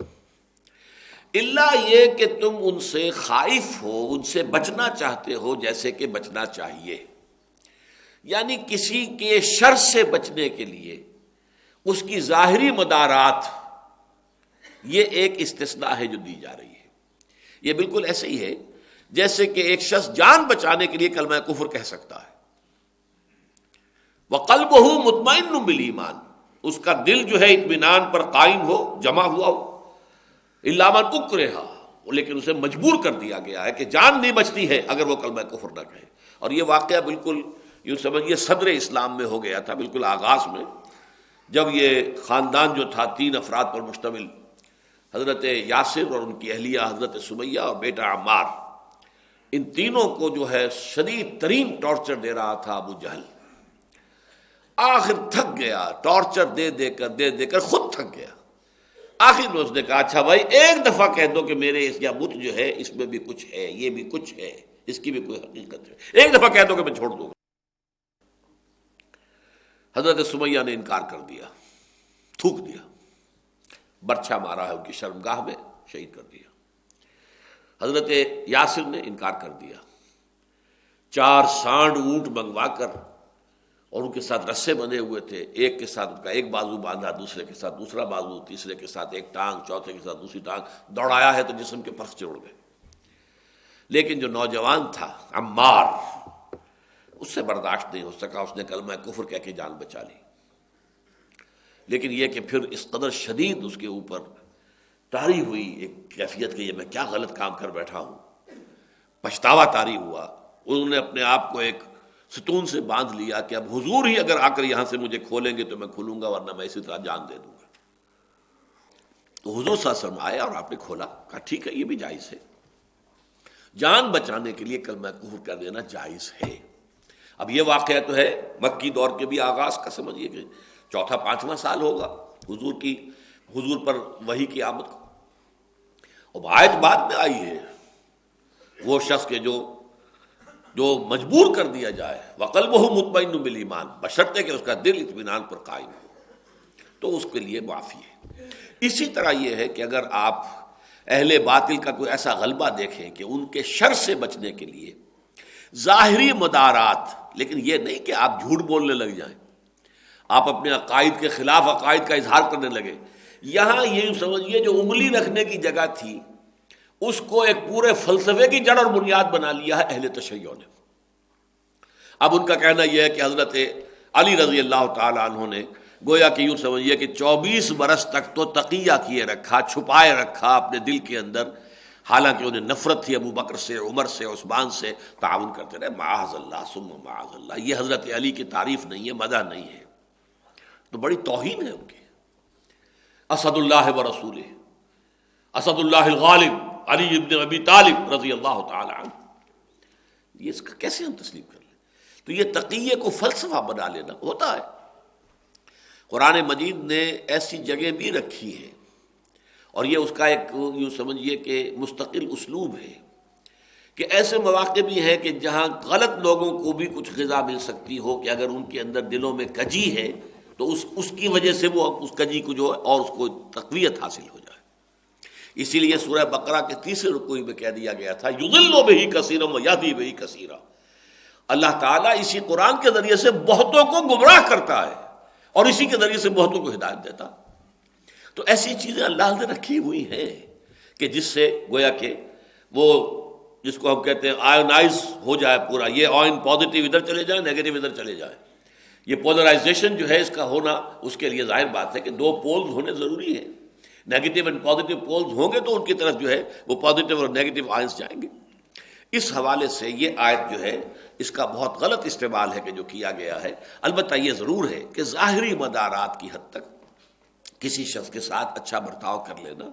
الا یہ کہ تم ان سے خائف ہو، ان سے بچنا چاہتے ہو جیسے کہ بچنا چاہیے، یعنی کسی کے شر سے بچنے کے لیے اس کی ظاہری مدارات، یہ ایک استثناء ہے جو دی جا رہی ہے۔ یہ بالکل ایسے ہی ہے جیسے کہ ایک شخص جان بچانے کے لیے کلمہ کفر کہہ سکتا ہے، وَقَلْبُهُ مُطْمَئِنٌ بِالْإِيمَانِ، اس کا دل جو ہے اطمینان پر قائم ہو، جمع ہوا ہو، إِلَّا مَنْ أُكْرِهَ، لیکن اسے مجبور کر دیا گیا ہے کہ جان نہیں بچتی ہے اگر وہ کلمہ کفر نہ کہے۔ اور یہ واقعہ بالکل یوں سمجھیے صدر اسلام میں ہو گیا تھا، بالکل آغاز میں، جب یہ خاندان جو تھا 3 افراد پر مشتمل، حضرت یاسر اور ان کی اہلیہ حضرت سمیہ اور بیٹا عمار، ان تینوں کو جو ہے شدید ترین ٹارچر دے رہا تھا ابو جہل۔ آخر تھک گیا، ٹارچر دے دے کر خود تھک گیا۔ آخر میں اس نے کہا اچھا بھائی ایک دفعہ کہہ دو کہ میرے اس یا بت جو ہے اس میں بھی کچھ ہے، یہ بھی کچھ ہے، اس کی بھی کوئی حقیقت ہے، ایک دفعہ کہہ دو کہ میں چھوڑ دوں گا۔ حضرت سمیہ نے انکار کر دیا، تھوک دیا، برچھا مارا ہے ان کی شرمگاہ میں، شہید کر دیا۔ حضرت یاسر نے انکار کر دیا، 4 سانڈ اونٹ منگوا کر، اور ان کے ساتھ رسے بندھے ہوئے تھے، ایک کے ساتھ ان کا ایک بازو باندھا، دوسرے کے ساتھ دوسرا بازو، تیسرے کے ساتھ ایک ٹانگ، چوتھے کے ساتھ دوسری ٹانگ، دوڑایا ہے تو جسم کے پرخچے اڑ گئے۔ لیکن جو نوجوان تھا عمار، اس سے برداشت نہیں ہو سکا، اس نے کلمہ کفر کہہ کے جان بچا لی۔ لیکن یہ کہ پھر اس قدر شدید اس کے اوپر طاری ہوئی ایک کیفیت کہ یہ میں کیا غلط کام کر بیٹھا ہوں، پچھتاوا طاری ہوا۔ انہوں نے اپنے آپ کو ایک ستون سے باندھ لیا کہ اب حضور ہی اگر آ کر یہاں سے مجھے کھولیں گے تو میں کھولوں گا، ورنہ میں اسی طرح جان دے دوں گا۔ تو حضور صلی اللہ علیہ وسلم آئے اور آپ نے کھولا، کہا ٹھیک ہے یہ بھی جائز ہے، جان بچانے کے لیے کلمہ کفر کر دینا جائز ہے۔ اب یہ واقعہ تو ہے مکی دور کے بھی آغاز کا، سمجھیے کہ 4واں 5واں سال ہوگا حضور پر وحی کی آمد کو۔ اب آیت بعد میں آئی ہے، وہ شخص کے جو مجبور کر دیا جائے، وَقَلْبُهُ مُطْمَئِنٌ بِالْإِيمَانِ، بشرطے کہ اس کا دل اطمینان پر قائم ہو، تو اس کے لیے معافی ہے۔ اسی طرح یہ ہے کہ اگر آپ اہل باطل کا کوئی ایسا غلبہ دیکھیں کہ ان کے شر سے بچنے کے لیے ظاہری مدارات، لیکن یہ نہیں کہ آپ جھوٹ بولنے لگ جائیں، آپ اپنے عقائد کے خلاف عقائد کا اظہار کرنے لگے۔ یہاں یہ سمجھیے جو انگلی رکھنے کی جگہ تھی اس کو ایک پورے فلسفے کی جڑ اور بنیاد بنا لیا ہے اہل تشیع نے۔ اب ان کا کہنا یہ ہے کہ حضرت علی رضی اللہ تعالی عنہ نے گویا کہ یوں سمجھیے کہ 24 برس تک تو تقیہ کیے رکھا، چھپائے رکھا اپنے دل کے اندر، حالانکہ انہیں نفرت تھی ابو بکر سے، عمر سے، عثمان سے، تعاون کرتے رہے، معاذ اللہ ثم معاذ اللہ۔ یہ حضرت علی کی تعریف نہیں ہے، مدح نہیں ہے، تو بڑی توہین ہے ان کی۔ اسد اللہ و رسولہ، اسد اللہ الغالب علی ابن ابی طالب رضی اللہ تعالی عنہ، یہ اس کا کیسے ہم تسلیم کر لیں؟ تو یہ تقیہ کو فلسفہ بنا لینا ہوتا ہے۔ قرآن مجید نے ایسی جگہ بھی رکھی ہے، اور یہ اس کا ایک یوں سمجھیے کہ مستقل اسلوب ہے کہ ایسے مواقع بھی ہیں کہ جہاں غلط لوگوں کو بھی کچھ غذا مل سکتی ہو کہ اگر ان کے اندر دلوں میں کجی ہے تو اس کی وجہ سے وہ اس کجی کو جو ہے اور اس کو تقویت حاصل ہو جائے۔ اسی لیے سورہ بقرہ کے 3 رکوع میں کہہ دیا گیا تھا یضل بہ کثیرا ویہدی بہ کثیرا، اللہ تعالیٰ اسی قرآن کے ذریعے سے بہتوں کو گمراہ کرتا ہے اور اسی کے ذریعے سے بہتوں کو ہدایت دیتا۔ تو ایسی چیزیں اللہ نے رکھی ہوئی ہیں کہ جس سے گویا کہ وہ جس کو ہم کہتے ہیں آئونائز ہو جائے پورا، یہ آئن پازیٹیو ادھر چلے جائے، نیگیٹو ادھر چلے جائے۔ یہ پولرائزیشن جو ہے اس کا ہونا، اس کے لیے ظاہر بات ہے کہ 2 پولز ہونے ضروری ہیں، نیگیٹو اینڈ پازیٹیو پولز ہوں گے تو ان کی طرف جو ہے وہ پازیٹیو اور نیگیٹو آئنس جائیں گے۔ اس حوالے سے یہ آیت جو ہے اس کا بہت غلط استعمال ہے کہ جو کیا گیا ہے۔ البتہ یہ ضرور ہے کہ ظاہری مدارات کی حد تک کسی شخص کے ساتھ اچھا برتاؤ کر لینا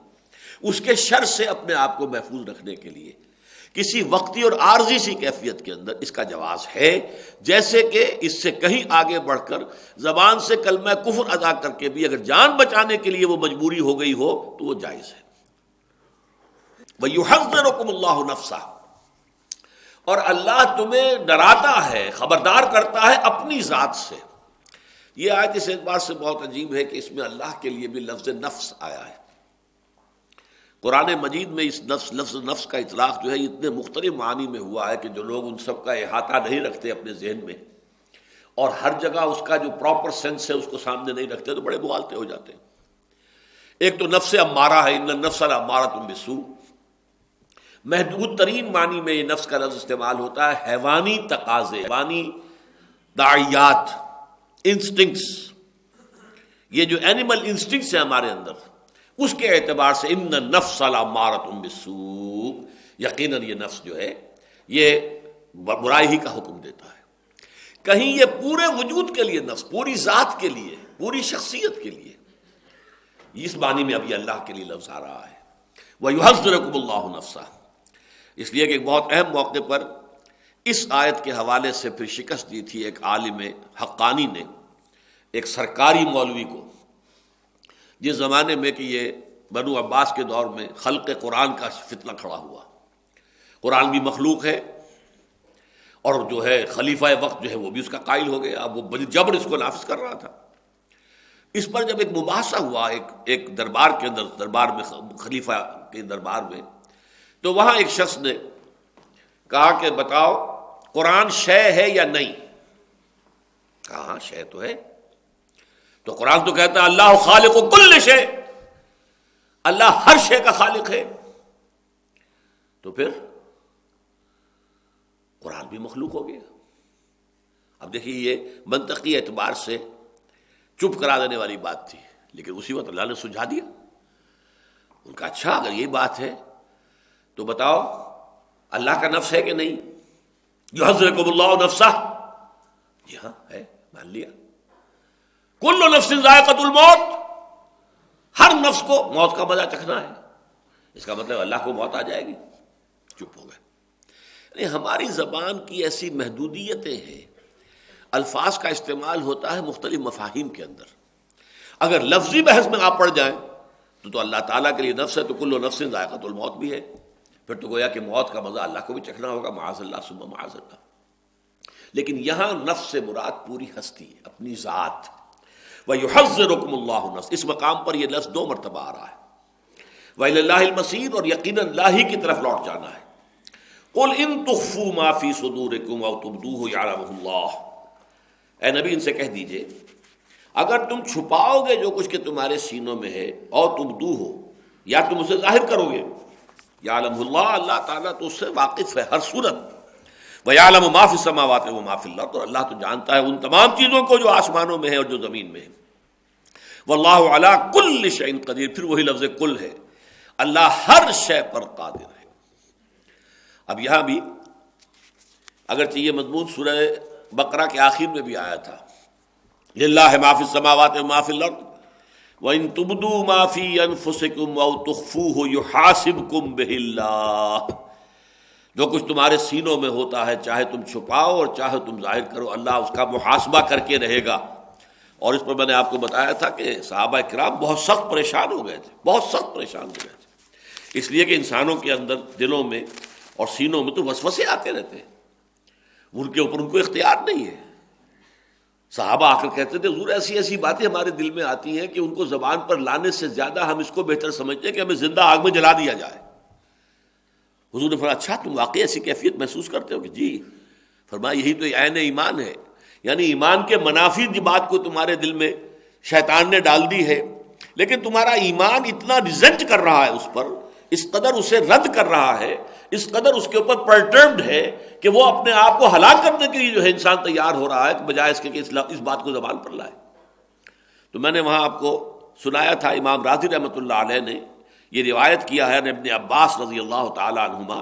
اس کے شر سے اپنے آپ کو محفوظ رکھنے کے لیے کسی وقتی اور عارضی سی کیفیت کے اندر اس کا جواز ہے، جیسے کہ اس سے کہیں آگے بڑھ کر زبان سے کلمہ کفر ادا کر کے بھی اگر جان بچانے کے لیے وہ مجبوری ہو گئی ہو تو وہ جائز ہے۔ وَيُحَذِّرُكُمُ اللَّهُ نَفْسَهُ، اور اللہ تمہیں ڈراتا ہے، خبردار کرتا ہے اپنی ذات سے۔ یہ آیت اس اعتبار سے بہت عجیب ہے کہ اس میں اللہ کے لیے بھی لفظ نفس آیا ہے۔ قرآن مجید میں اس لفظ نفس کا اطلاق جو ہے اتنے مختلف معنی میں ہوا ہے کہ جو لوگ ان سب کا احاطہ نہیں رکھتے اپنے ذہن میں اور ہر جگہ اس کا جو پراپر سینس ہے اس کو سامنے نہیں رکھتے تو بڑے مغالطے ہو جاتے ہیں۔ ایک تو نفس امارہ ہے، ان النفس لامارۃ بالسوء، محدود ترین معنی میں یہ نفس کا لفظ استعمال ہوتا ہے حیوانی تقاضے، حیوانی داعیات، انسٹنکٹس، یہ جو اینیمل انسٹنکٹس ہیں ہمارے اندر، اس کے اعتبار سے ان النفس لامارۃ بالسوء، یقیناً یہ نفس جو ہے یہ برائی ہی کا حکم دیتا ہے۔ کہیں یہ پورے وجود کے لیے نفس، پوری ذات کے لیے، پوری شخصیت کے لیے، اس معنی میں اب یہ اللہ کے لیے لفظ آ رہا ہے۔ وَيُحَذِّرُكُمُ اللَّهُ نَفْسَهُ، اس لیے کہ ایک بہت اہم موقع پر اس آیت کے حوالے سے پھر شکست دی تھی ایک عالم حقانی نے ایک سرکاری مولوی کو، جس زمانے میں کہ یہ بنو عباس کے دور میں خلق قرآن کا فتنہ کھڑا ہوا، قرآن بھی مخلوق ہے اور جو ہے خلیفہ وقت جو ہے وہ بھی اس کا قائل ہو گیا، اب وہ بڑی جبر اس کو نافذ کر رہا تھا۔ اس پر جب ایک مباحثہ ہوا ایک دربار کے اندر، دربار میں خلیفہ کے دربار میں، تو وہاں ایک شخص نے کہا کہ بتاؤ قرآن شے ہے یا نہیں؟ کہا ہاں شے تو ہے، تو قرآن تو کہتا ہے اللہ خالق کل شے، اللہ ہر شے کا خالق ہے، تو پھر قرآن بھی مخلوق ہو گیا۔ اب دیکھیے یہ منطقی اعتبار سے چپ کرا دینے والی بات تھی، لیکن اسی وقت اللہ نے سجھا دیا۔ ان کا اچھا اگر یہ بات ہے تو بتاؤ اللہ کا نفس ہے کہ نہیں؟ یحذرکم اللہ نفسہ، جی ہاں ہے، مان لیا۔ کل نفس ذائقۃ الموت، ہر نفس کو موت کا مزہ چکھنا ہے، اس کا مطلب اللہ کو موت آ جائے گی، چپ ہو گئے۔ یعنی ہماری زبان کی ایسی محدودیتیں ہیں، الفاظ کا استعمال ہوتا ہے مختلف مفاہیم کے اندر، اگر لفظی بحث میں آپ پڑ جائیں تو اللہ تعالیٰ کے لیے نفس ہے تو کل نفس ذائقۃ الموت بھی ہے، پھر تو گویا کہ موت کا مزہ اللہ کو بھی چکھنا ہوگا، معاذ اللہ ثم معاذ اللہ۔ لیکن یہاں نفس سے مراد پوری ہستی، اپنی ذات۔ وَيُحَذِّرُكُمُ اللَّهُ نَفْسَهُ، اس مقام پر یہ لفظ 2 مرتبہ آ رہا ہے، وَإِلَى اللَّهِ الْمَصِيرُ، اور یقیناً اللہ ہی کی طرف لوٹ جانا ہے۔ قُلْ إِن تُخْفُوا مَا فِي صُدُورِكُمْ أَوْ تُبْدُوهُ يَعْلَمُهُ اللَّهُ، اے نبی ان سے کہہ دیجئے اگر تم چھپاؤ گے جو کچھ کہ تمہارے سینوں میں ہے، اور تبدوہ، یا تم اسے ظاہر کرو گے، یعلمہ اللہ، اللہ تعالیٰ تو اس سے واقف ہے ہر صورت، وَيَعْلَمُ مَا فِي السَّمَاوَاتِ وَمَا فِي الْأَرْضِ، اور اللہ تو جانتا ہے ان تمام چیزوں کو جو آسمانوں میں ہے اور جو زمین میں ہے۔ وَاللَّهُ عَلَىٰ كُلِّ شَيْءٍ قَدِيرٌ، پھر وہی لفظ کل ہے، اللہ ہر شے پر قادر ہے۔ اب یہاں بھی اگرچہ یہ مضمون سورہ بقرہ کے آخر میں بھی آیا تھا، لِلَّهِ مَا فِي السَّمَاوَاتِ وَمَا فِي الْأَرْضِ وَإِن تُبْدُوا مَا فِي أَنفُسِكُمْ أَوْ تُخْفُوهُ يُحَاسِبْكُم بِهِ اللَّهُ، جو کچھ تمہارے سینوں میں ہوتا ہے چاہے تم چھپاؤ اور چاہے تم ظاہر کرو، اللہ اس کا محاسبہ کر کے رہے گا۔ اور اس پر میں نے آپ کو بتایا تھا کہ صحابہ کرام بہت سخت پریشان ہو گئے تھے، بہت سخت پریشان ہو گئے تھے، اس لیے کہ انسانوں کے اندر دلوں میں اور سینوں میں تو وسوسے آتے رہتے ہیں، ان کے اوپر ان کو اختیار نہیں ہے۔ صحابہ آ کر کہتے تھے حضور ایسی ایسی باتیں ہمارے دل میں آتی ہیں کہ ان کو زبان پر لانے سے زیادہ ہم اس کو بہتر سمجھتے ہیں کہ ہمیں زندہ آگ میں جلا دیا جائے۔ حضور نے فرمایا اچھا تم واقعی ایسی کیفیت محسوس کرتے ہو؟ کہ جی۔ فرمایا یہی تو عین ایمان ہے، یعنی ایمان کے منافی بات کو تمہارے دل میں شیطان نے ڈال دی ہے، لیکن تمہارا ایمان اتنا ریزنٹ کر رہا ہے اس پر، اس قدر اسے رد کر رہا ہے، اس قدر اس کے اوپر پرٹربڈ ہے کہ وہ اپنے آپ کو ہلاک کرنے کے لیے جو ہے انسان تیار ہو رہا ہے بجائے اس کے کہ اس بات کو زبان پر لائے۔ تو میں نے وہاں آپ کو سنایا تھا امام رازی رحمۃ اللہ علیہ نے یہ روایت کیا ہے ابن عباس رضی اللہ تعالی عنہما،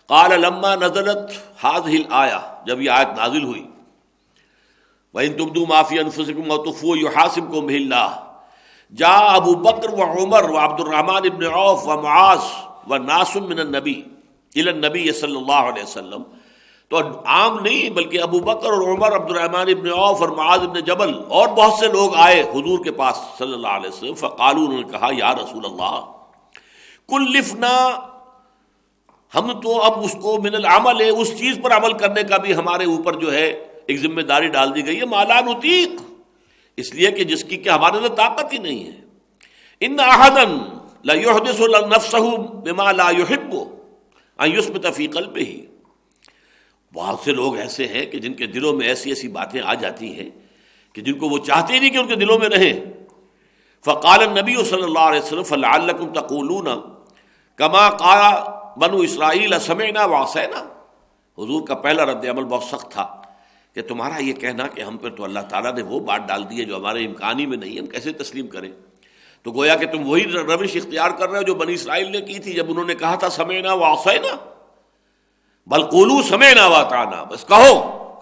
قال لما نزلت هذه الآیہ، جب یہ آیت نازل ہوئی، وَإِن تُبْدُوا مَا فِي أَنفُسِكُمْ أَوْ تُخْفُوهُ يُحَاسِبْكُم بِهِ اللَّهُ، جا ابو بکر و عمر و عبد الرحمن ابن عوف و معاذ و ناس من النبی الی النبی صلی اللہ علیہ وسلم، تو عام نہیں بلکہ ابو بکر اور عمر، عبد الرحمن ابن عوف اور معاذ ابن جبل اور بہت سے لوگ آئے حضور کے پاس صلی اللہ علیہ وسلم، فقالوا، انہوں نے کہا یا رسول اللہ کلفنا، ہم تو اب اس کو من العمل ہے، اس چیز پر عمل کرنے کا بھی ہمارے اوپر جو ہے ایک ذمہ داری ڈال دی گئی ہے، ما لا نطیق، اس لیے کہ جس کی کہ ہمارے اندر طاقت ہی نہیں ہے۔ ان احدا لا يحدث نفسه بما لا يحب ان يثبت في قلبه، بہت سے لوگ ایسے ہیں کہ جن کے دلوں میں ایسی ایسی باتیں آ جاتی ہیں کہ جن کو وہ چاہتے ہی نہیں کہ ان کے دلوں میں رہیں۔ فقال النبی صلی اللہ علیہ وسلم فلعلکم تقولون کما قال بنو اسرائیل سمعنا وعصینا، حضور کا پہلا رد عمل بہت سخت تھا کہ تمہارا یہ کہنا کہ ہم پر تو اللہ تعالیٰ نے وہ بات ڈال دی ہے جو ہمارے امکان ہی میں نہیں ہے، ہم کیسے تسلیم کریں؟ تو گویا کہ تم وہی روش اختیار کر رہے ہو جو بنی اسرائیل نے کی تھی جب انہوں نے کہا تھا سمعنا وعصینا، بل قولوا سمعنا واطعنا، بس کہو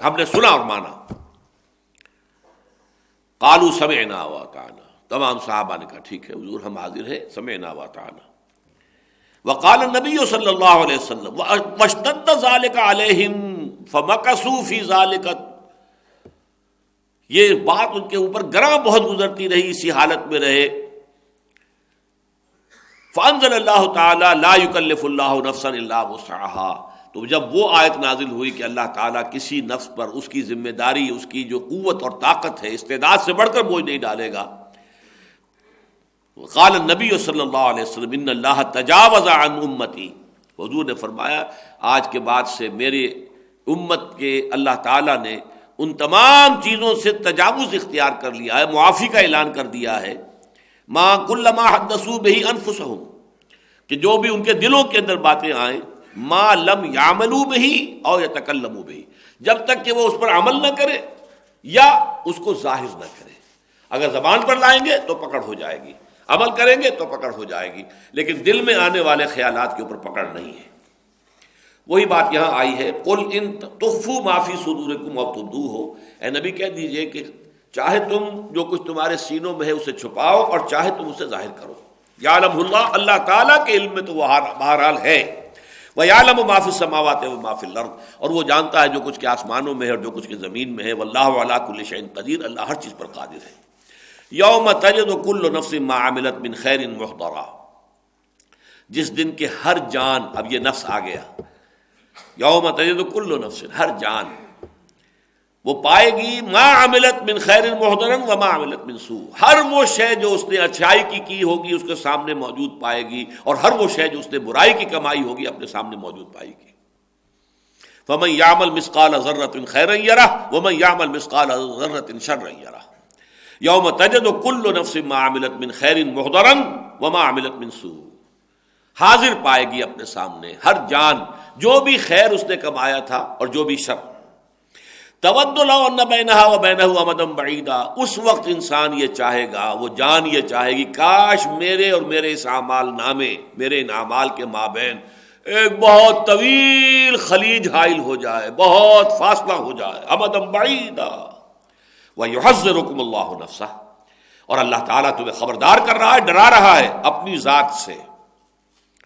ہم نے سنا اور مانا۔ قالوا سمعنا واطعنا، تمام صحابہ نے کہا ٹھیک ہے حضور ہم حاضر ہیں، سمعنا واطعنا۔ وقال النبی صلی اللہ علیہ وسلم واشتد ذلك علیہم فمکثوا فی ذلك، یہ بات ان کے اوپر گراں بہت گزرتی رہی، اسی حالت میں رہے۔ فانزل اللہ تعالی لا یکلف اللہ نفسا الا وسعها، تو جب وہ آیت نازل ہوئی کہ اللہ تعالیٰ کسی نفس پر اس کی ذمہ داری، اس کی جو قوت اور طاقت ہے، استعداد سے بڑھ کر بوجھ نہیں ڈالے گا۔ قال النبی صلی اللہ علیہ وسلم ان اللہ تجاوز عن امتی، حضور نے فرمایا آج کے بعد سے میرے امت کے اللہ تعالیٰ نے ان تمام چیزوں سے تجاوز اختیار کر لیا ہے، معافی کا اعلان کر دیا ہے۔ ما کل ما حدثوا به انفسهم، کہ جو بھی ان کے دلوں کے اندر باتیں آئیں، ما لم یعملوا به او یتکلموا به، جب تک کہ وہ اس پر عمل نہ کرے یا اس کو ظاہر نہ کرے۔ اگر زبان پر لائیں گے تو پکڑ ہو جائے گی، عمل کریں گے تو پکڑ ہو جائے گی، لیکن دل میں آنے والے خیالات کے اوپر پکڑ نہیں ہے۔ وہی بات یہاں آئی ہے قل ان تخفوا ما فی صدورکم او تبدوہ، اے نبی کہہ دیجئے کہ چاہے تم جو کچھ تمہارے سینوں میں ہے اسے چھپاؤ اور چاہے تم اسے ظاہر کرو۔ یعلم اللہ، اللہ تعالیٰ کے علم میں تو وہ بہرحال ہے۔ وَيَعْلَمُ مَا فِي السَّمَاوَاتِ وَمَا فِي الْأَرْضِ، اور وہ جانتا ہے جو کچھ کے آسمانوں میں ہے اور جو کچھ کے زمین میں ہے۔ وَاللَّهُ عَلَىٰ كُلِّ شَيْءٍ قدیر، اللہ ہر چیز پر قادر ہے۔ یوم تجد کل نفس ما عملت من خیر محضرا، جس دن کے ہر جان، اب یہ نفس آ گیا، یوم تجد کل نفس، ہر جان وہ پائے گی ما عملت من خیر محضرا وما عملت من سوء، ہر وہ شے جو اس نے اچھائی کی ہوگی اس کے سامنے موجود پائے گی، اور ہر وہ شے جو اس نے برائی کی کمائی ہوگی اپنے سامنے موجود پائے گی۔ فمن يعمل مثقال ذرة خيرا يره ومن يعمل مثقال ذرة شرا يره، یوم تجد کل نفس ما عملت من خیر محضرا وما عملت من سوء، حاضر پائے گی اپنے سامنے ہر جان جو بھی خیر اس نے کمایا تھا اور جو بھی شر۔ تود لو ان بینها وبینہ امدا بعیدا، اس وقت انسان یہ چاہے گا، وہ جان یہ چاہے گی کاش میرے اور میرے اس اعمال نامے، میرے ان اعمال کے مابین ایک بہت طویل خلیج حائل ہو جائے، بہت فاصلہ ہو جائے، امدا بعیدا۔ وَيُحَذِّرُكُمُ اللَّهُ نَفْسَهُ، اور اللہ تعالیٰ تمہیں خبردار کر رہا ہے، ڈرا رہا ہے اپنی ذات سے۔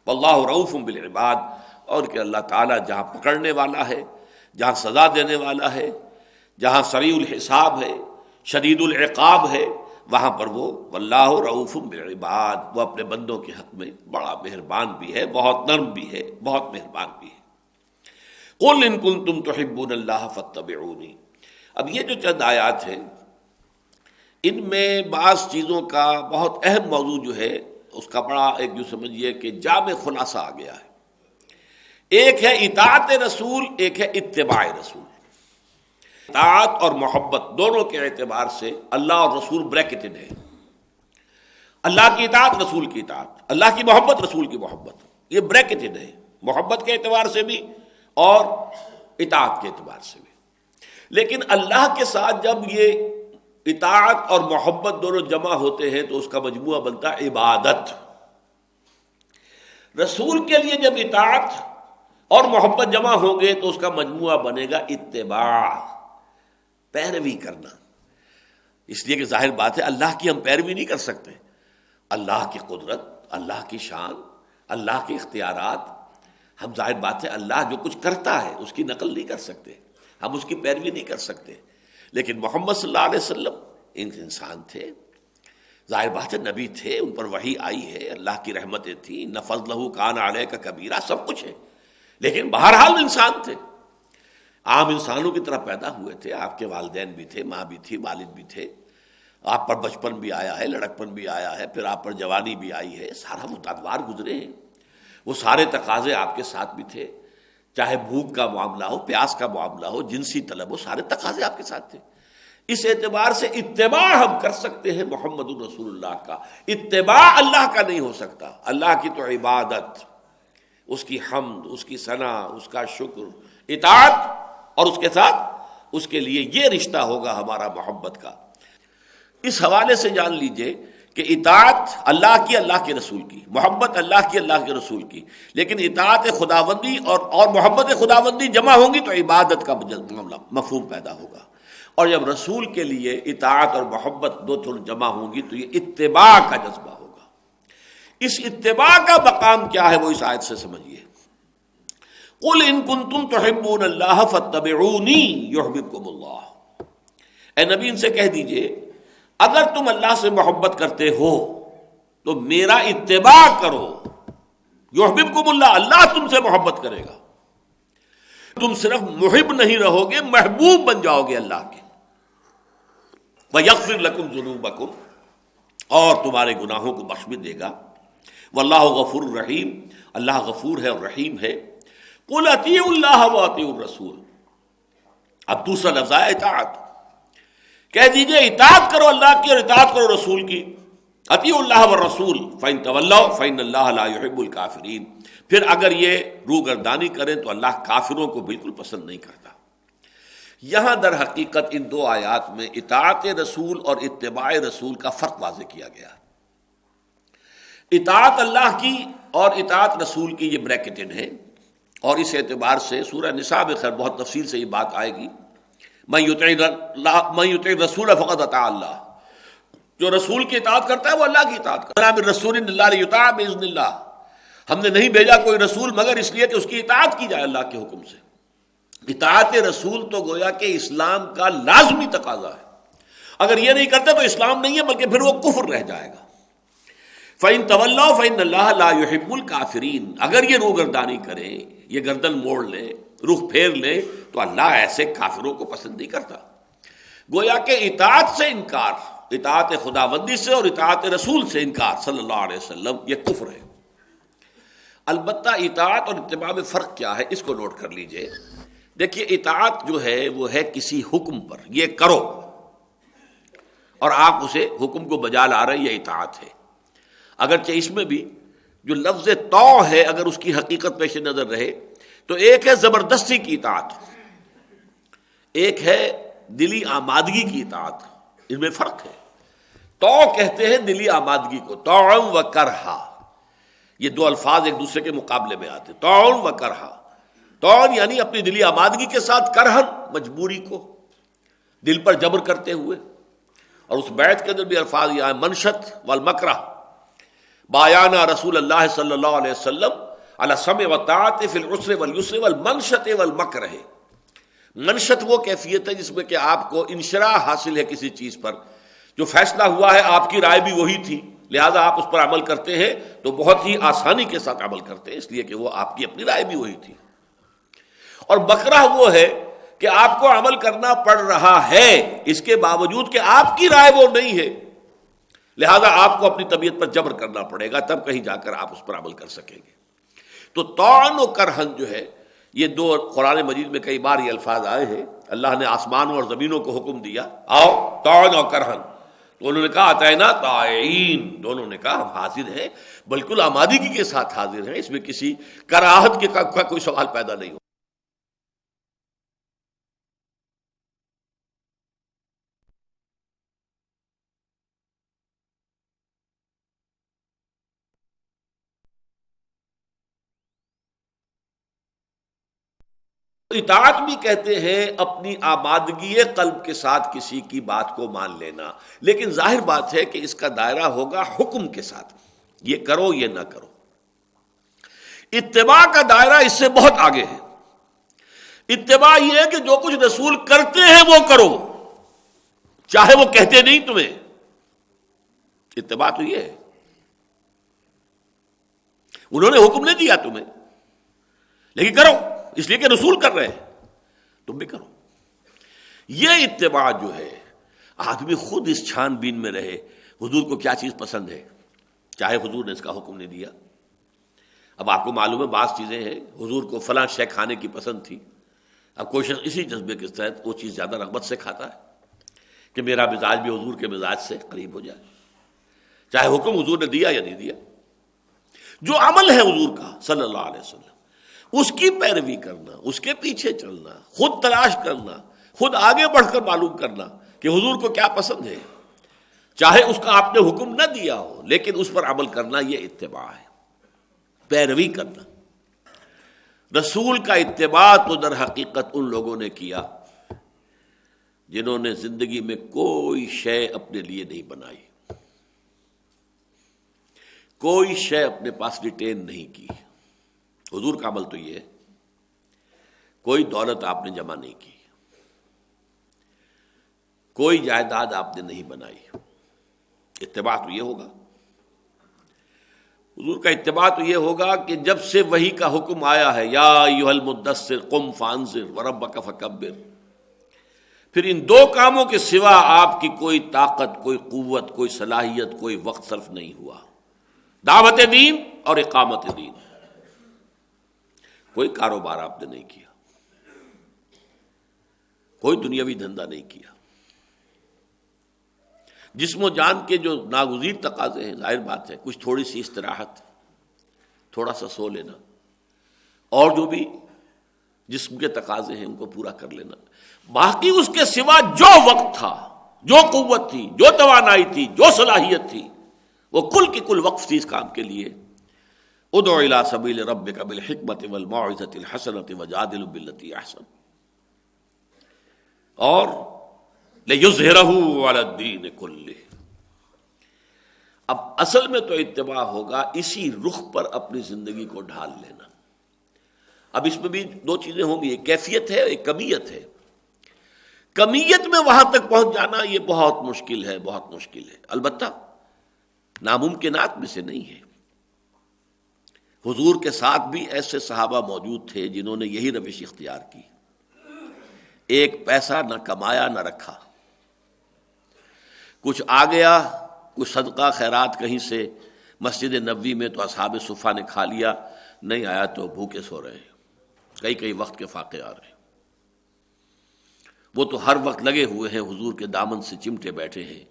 وَاللَّهُ رَءُوفٌ بِالْعِبَادِ، اور کہ اللہ تعالیٰ جہاں پکڑنے والا ہے، جہاں سزا دینے والا ہے، جہاں سریع الحساب ہے، شدید العقاب ہے، وہاں پر وہ واللہ رؤوف بالعباد، وہ اپنے بندوں کے حق میں بڑا مہربان بھی ہے، بہت نرم بھی ہے، بہت مہربان بھی ہے۔ قل ان کنتم تحبون اللہ فاتبعونی، اب یہ جو چند آیات ہیں ان میں بعض چیزوں کا بہت اہم موضوع جو ہے اس کا بڑا ایک جو سمجھیے کہ جامع خلاصہ آ گیا ہے۔ ایک ہے اطاعت رسول، ایک ہے اتباع رسول۔ اطاعت اور محبت دونوں کے اعتبار سے اللہ اور رسول بریکٹڈ ہے۔ اللہ کی اطاعت، رسول کی اطاعت، اللہ کی محبت، رسول کی محبت، یہ بریکٹڈ ہے، محبت کے اعتبار سے بھی اور اطاعت کے اعتبار سے بھی۔ لیکن اللہ کے ساتھ جب یہ اطاعت اور محبت دونوں جمع ہوتے ہیں تو اس کا مجموعہ بنتا ہے عبادت۔ رسول کے لیے جب اطاعت اور محبت جمع ہوں گے تو اس کا مجموعہ بنے گا اتباع، پیروی کرنا۔ اس لیے کہ ظاہر بات ہے اللہ کی ہم پیروی نہیں کر سکتے، اللہ کی قدرت، اللہ کی شان، اللہ کے اختیارات، ہم ظاہر بات ہے اللہ جو کچھ کرتا ہے اس کی نقل نہیں کر سکتے، ہم اس کی پیروی نہیں کر سکتے، لیکن محمد صلی اللہ علیہ وسلم انسان تھے، ظاہر بات ہے نبی تھے، ان پر وحی آئی ہے، اللہ کی رحمتیں تھیں، نہ فضلہ کان علیک کبیرہ، سب کچھ ہے، لیکن بہرحال انسان تھے، عام انسانوں کی طرح پیدا ہوئے تھے، آپ کے والدین بھی تھے، ماں بھی تھی، والد بھی تھے، آپ پر بچپن بھی آیا ہے، لڑکپن بھی آیا ہے، پھر آپ پر جوانی بھی آئی ہے، سارا وہ ادوار گزرے ہیں، وہ سارے تقاضے آپ کے ساتھ بھی تھے، چاہے بھوک کا معاملہ ہو، پیاس کا معاملہ ہو، جنسی طلب ہو، سارے تقاضے آپ کے ساتھ تھے۔ اس اعتبار سے اتباع ہم کر سکتے ہیں محمد الرسول اللہ کا، اتباع اللہ کا نہیں ہو سکتا۔ اللہ کی تو عبادت، اس کی حمد، اس کی ثنا، اس کا شکر، اطاعت، اور اس کے ساتھ اس کے لیے یہ رشتہ ہوگا ہمارا محبت کا۔ اس حوالے سے جان لیجئے کہ اطاعت اللہ کی، اللہ کے رسول کی، محبت اللہ کی، اللہ کے رسول کی، لیکن اطاعت خداوندی اور محبت خداوندی جمع ہوں گی تو عبادت کا مفہوم پیدا ہوگا، اور جب رسول کے لیے اطاعت اور محبت دو جمع ہوں گی تو یہ اتباع کا جذبہ ہوگا۔ اس اتباع کا مقام کیا ہے وہ اس آیت سے سمجھیے۔ قل ان کنتم تحبون اللہ فاتبعونی یحببکم اللہ، اے نبی ان سے کہہ دیجئے اگر تم اللہ سے محبت کرتے ہو تو میرا اتباع کرو، یحببکم اللہ، اللہ تم سے محبت کرے گا، تم صرف محب نہیں رہو گے، محبوب بن جاؤ گے اللہ کے، وَيَغْفِرْ لَكُمْ ذُنُوبَكُمْ، اور تمہارے گناہوں کو بخش بھی دے گا، واللہ غفور الرحیم، اللہ غفور ہے اور رحیم ہے۔ قُلْ اطیعوا اللہ واطیعوا الرسول، اب دوسرا لفظ ہے اطاعت، کہہ دیجئے اطاعت کرو اللہ کی اور اطاعت کرو رسول کی، اطیعوا اللہ والرسول فإن تولوا فإن اللہ لا يحب الکافرین، پھر اگر یہ روگردانی کریں تو اللہ کافروں کو بالکل پسند نہیں کرتا۔ یہاں در حقیقت ان دو آیات میں اطاعت رسول اور اتباع رسول کا فرق واضح کیا گیا۔ اطاعت اللہ کی اور اطاعت رسول کی یہ بریکٹڈ ہے، اور اس اعتبار سے سورہ نساء میں خیر بہت تفصیل سے یہ بات آئے گی، من یطع الرسول فقد اطاع اللہ، جو رسول کی اطاعت کرتا ہے وہ اللہ کی اطاعت کرتا ہے۔ من رسول الا لیطاع باذن اللہ، ہم نے نہیں بھیجا کوئی رسول مگر اس لیے کہ اس کی اطاعت کی جائے اللہ کے حکم سے۔ اطاعت رسول تو گویا کہ اسلام کا لازمی تقاضا ہے، اگر یہ نہیں کرتے تو اسلام نہیں ہے بلکہ پھر وہ کفر رہ جائے گا۔ فَإِن تَوَلَّوْا فَإِنَّ اللَّهَ لَا يُحِبُّ الْكَافِرِينَ، اگر یہ روگردانی کریں، یہ گردن موڑ لیں، رخ پھیر لیں، تو اللہ ایسے کافروں کو پسند نہیں کرتا۔ گویا کہ اطاعت سے انکار، اطاعت خداوندی سے اور اطاعت رسول سے انکار صلی اللہ علیہ وسلم، یہ کفر ہے۔ البتہ اطاعت اور اتباع میں فرق کیا ہے اس کو نوٹ کر لیجئے۔ دیکھیے اطاعت جو ہے وہ ہے کسی حکم پر، یہ کرو، اور آپ اسے حکم کو بجا لا رہے، یہ اطاعت ہے۔ اگرچہ اس میں بھی جو لفظ طاع ہے اگر اس کی حقیقت پیش نظر رہے تو ایک ہے زبردستی کی اطاعت، ایک ہے دلی آمادگی کی اطاعت، اس میں فرق ہے۔ طاع کہتے ہیں دلی آمادگی کو، طاعا و کرہا، یہ دو الفاظ ایک دوسرے کے مقابلے میں آتے، طاعا و کرہا۔ طاعا یعنی اپنی دلی آمادگی کے ساتھ، کرہن مجبوری کو دل پر جبر کرتے ہوئے، اور اس بیعت کے اندر بھی الفاظ یہ آئے منشت والمکرہ، بایانا رسول اللہ صلی اللہ علیہ وسلم علی السمع والطاعۃ فی العسر والیسر والمنشط والمکرہ۔ منشط وہ کیفیت ہے جس میں کہ آپ کو انشراح حاصل ہے کسی چیز پر، جو فیصلہ ہوا ہے آپ کی رائے بھی وہی تھی، لہذا آپ اس پر عمل کرتے ہیں تو بہت ہی آسانی کے ساتھ عمل کرتے ہیں، اس لیے کہ وہ آپ کی اپنی رائے بھی وہی تھی۔ اور مکرہ وہ ہے کہ آپ کو عمل کرنا پڑ رہا ہے اس کے باوجود کہ آپ کی رائے وہ نہیں ہے، لہذا آپ کو اپنی طبیعت پر جبر کرنا پڑے گا، تب کہیں جا کر آپ اس پر عمل کر سکیں گے۔ تو طعن و کرہن جو ہے یہ دو قرآن مجید میں کئی بار یہ الفاظ آئے ہیں۔ اللہ نے آسمانوں اور زمینوں کو حکم دیا آؤ طعن و کرہن، تو انہوں نے کہا اتینا طائعین، دونوں نے کہا ہم حاضر ہیں، بالکل آمادگی کے ساتھ حاضر ہیں، اس میں کسی کراہت کا کوئی سوال پیدا نہیں ہو۔ اطاعت بھی کہتے ہیں اپنی آمادگی قلب کے ساتھ کسی کی بات کو مان لینا، لیکن ظاہر بات ہے کہ اس کا دائرہ ہوگا حکم کے ساتھ، یہ کرو یہ نہ کرو۔ اتباع کا دائرہ اس سے بہت آگے ہے۔ اتباع یہ ہے کہ جو کچھ رسول کرتے ہیں وہ کرو، چاہے وہ کہتے نہیں تمہیں۔ اتباع تو یہ ہے، انہوں نے حکم نہیں دیا تمہیں، لیکن کرو اس لیے کہ رسول کر رہے ہیں، تم بھی کرو۔ یہ اتباع جو ہے، آدمی خود اس چھان بین میں رہے حضور کو کیا چیز پسند ہے، چاہے حضور نے اس کا حکم نہیں دیا۔ اب آپ کو معلوم ہے بعض چیزیں ہیں حضور کو فلاں شے کھانے کی پسند تھی، اب کوئی شخص اسی جذبے کے تحت وہ چیز زیادہ رغبت سے کھاتا ہے کہ میرا مزاج بھی حضور کے مزاج سے قریب ہو جائے، چاہے حکم حضور نے دیا یا نہیں دیا۔ جو عمل ہے حضور کا صلی اللہ علیہ وسلم، اس کی پیروی کرنا، اس کے پیچھے چلنا، خود تلاش کرنا، خود آگے بڑھ کر معلوم کرنا کہ حضور کو کیا پسند ہے، چاہے اس کا آپ نے حکم نہ دیا ہو لیکن اس پر عمل کرنا، یہ اتباع ہے، پیروی کرنا۔ رسول کا اتباع تو در حقیقت ان لوگوں نے کیا جنہوں نے زندگی میں کوئی شے اپنے لیے نہیں بنائی، کوئی شے اپنے پاس ریٹین نہیں کی۔ حضور کا عمل تو یہ ہے، کوئی دولت آپ نے جمع نہیں کی، کوئی جائیداد آپ نے نہیں بنائی۔ اتباع تو یہ ہوگا، حضور کا اتباع تو یہ ہوگا کہ جب سے وحی کا حکم آیا ہے یا ایھا المدثر قم فانذر وربک فکبر، پھر ان دو کاموں کے سوا آپ کی کوئی طاقت، کوئی قوت، کوئی صلاحیت، کوئی وقت صرف نہیں ہوا، دعوت دین اور اقامت دین۔ کوئی کاروبار آپ نے نہیں کیا، کوئی دنیاوی دھندا نہیں کیا۔ جسم و جان کے جو ناگزیر تقاضے ہیں، ظاہر بات ہے کچھ تھوڑی سی استراحت، تھوڑا سا سو لینا، اور جو بھی جسم کے تقاضے ہیں ان کو پورا کر لینا، باقی اس کے سوا جو وقت تھا، جو قوت تھی، جو توانائی تھی، جو صلاحیت تھی، وہ کل کی کل وقف تھی اس کام کے لیے۔ ادع الی سبیل ربک بالحکمۃ والموعظۃ الحسنۃ وجادل باللتی احسن، اور لیظہرہ علی الدین کلہ۔ اب اصل میں تو اتباع ہوگا اسی رخ پر اپنی زندگی کو ڈھال لینا۔ اب اس میں بھی دو چیزیں ہوں گی، ایک کیفیت ہے ایک کمیت ہے۔ کمیت میں وہاں تک پہنچ جانا یہ بہت مشکل ہے، بہت مشکل ہے، البتہ ناممکنات میں سے نہیں ہے۔ حضور کے ساتھ بھی ایسے صحابہ موجود تھے جنہوں نے یہی روش اختیار کی، ایک پیسہ نہ کمایا نہ رکھا، کچھ آ گیا، کچھ صدقہ خیرات کہیں سے مسجد نبوی میں تو اصحاب صفہ نے کھا لیا، نہیں آیا تو بھوکے سو رہے ہیں، کئی وقت کے فاقے آ رہے ہیں۔ وہ تو ہر وقت لگے ہوئے ہیں، حضور کے دامن سے چمٹے بیٹھے ہیں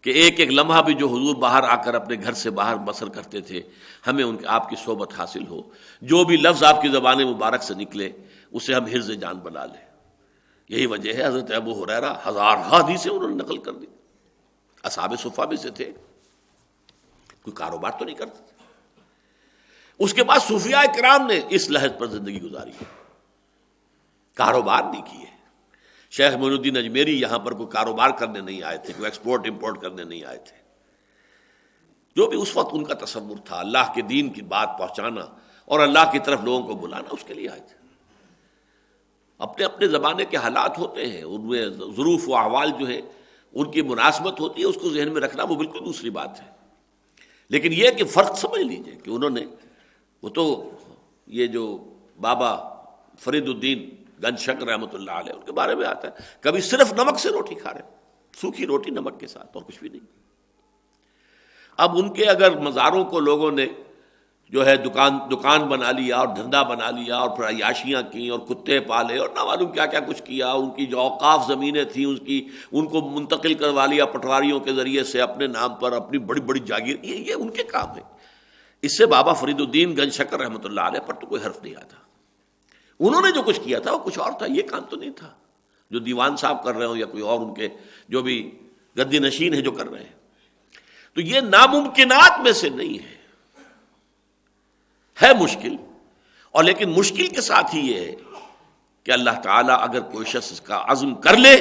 کہ ایک ایک لمحہ بھی جو حضور باہر آ کر اپنے گھر سے باہر بسر کرتے تھے ہمیں ان کے آپ کی صحبت حاصل ہو، جو بھی لفظ آپ کی زبان مبارک سے نکلے اسے ہم حرز جان بنا لیں۔ یہی وجہ ہے حضرت ابو ہریرہ ہزارہ حدیثیں انہوں نے نقل کر دی، اصحاب صفہ میں سے تھے، کوئی کاروبار تو نہیں کرتے تھے۔ اس کے بعد صوفیاء کرام نے اس لحظ پر زندگی گزاری ہے، کاروبار نہیں کیے۔ شیخ معین الدین اجمیری یہاں پر کوئی کاروبار کرنے نہیں آئے تھے، کوئی ایکسپورٹ امپورٹ کرنے نہیں آئے تھے، جو بھی اس وقت ان کا تصور تھا اللہ کے دین کی بات پہنچانا اور اللہ کی طرف لوگوں کو بلانا، اس کے لیے آئے تھے۔ اپنے اپنے زمانے کے حالات ہوتے ہیں، ان میں ظروف و احوال جو ہے ان کی مناسبت ہوتی ہے، اس کو ذہن میں رکھنا وہ بالکل دوسری بات ہے، لیکن یہ کہ فرق سمجھ لیجئے کہ انہوں نے، وہ تو یہ جو بابا فرید الدین گنج شکر رحمۃ اللہ علیہ، ان کے بارے میں آتا ہے کبھی صرف نمک سے روٹی کھا رہے، سوکھی روٹی نمک کے ساتھ اور کچھ بھی نہیں۔ اب ان کے اگر مزاروں کو لوگوں نے جو ہے دکان بنا لیا اور دھندا بنا لیا اور پھر عیاشیاں کی اور کتے پالے اور نہ معلوم کیا کیا کچھ کیا، ان کی جو اوقاف زمینیں تھیں ان کو منتقل کروا لیا پٹواریوں کے ذریعے سے اپنے نام پر، اپنی بڑی بڑی جاگیر، یہ ان کے کام ہے۔ اس سے بابا فرید الدین گنج شکر رحمۃ اللہ علیہ پر تو کوئی حرف نہیں آتا۔ انہوں نے جو کچھ کیا تھا وہ کچھ اور تھا، یہ کام تو نہیں تھا جو دیوان صاحب کر رہے ہوں یا کوئی اور ان کے جو بھی گدی نشین ہے جو کر رہے ہیں۔ تو یہ ناممکنات میں سے نہیں ہے مشکل، اور لیکن مشکل کے ساتھ ہی یہ ہے کہ اللہ تعالیٰ اگر کوئی شخص اس کا عزم کر لے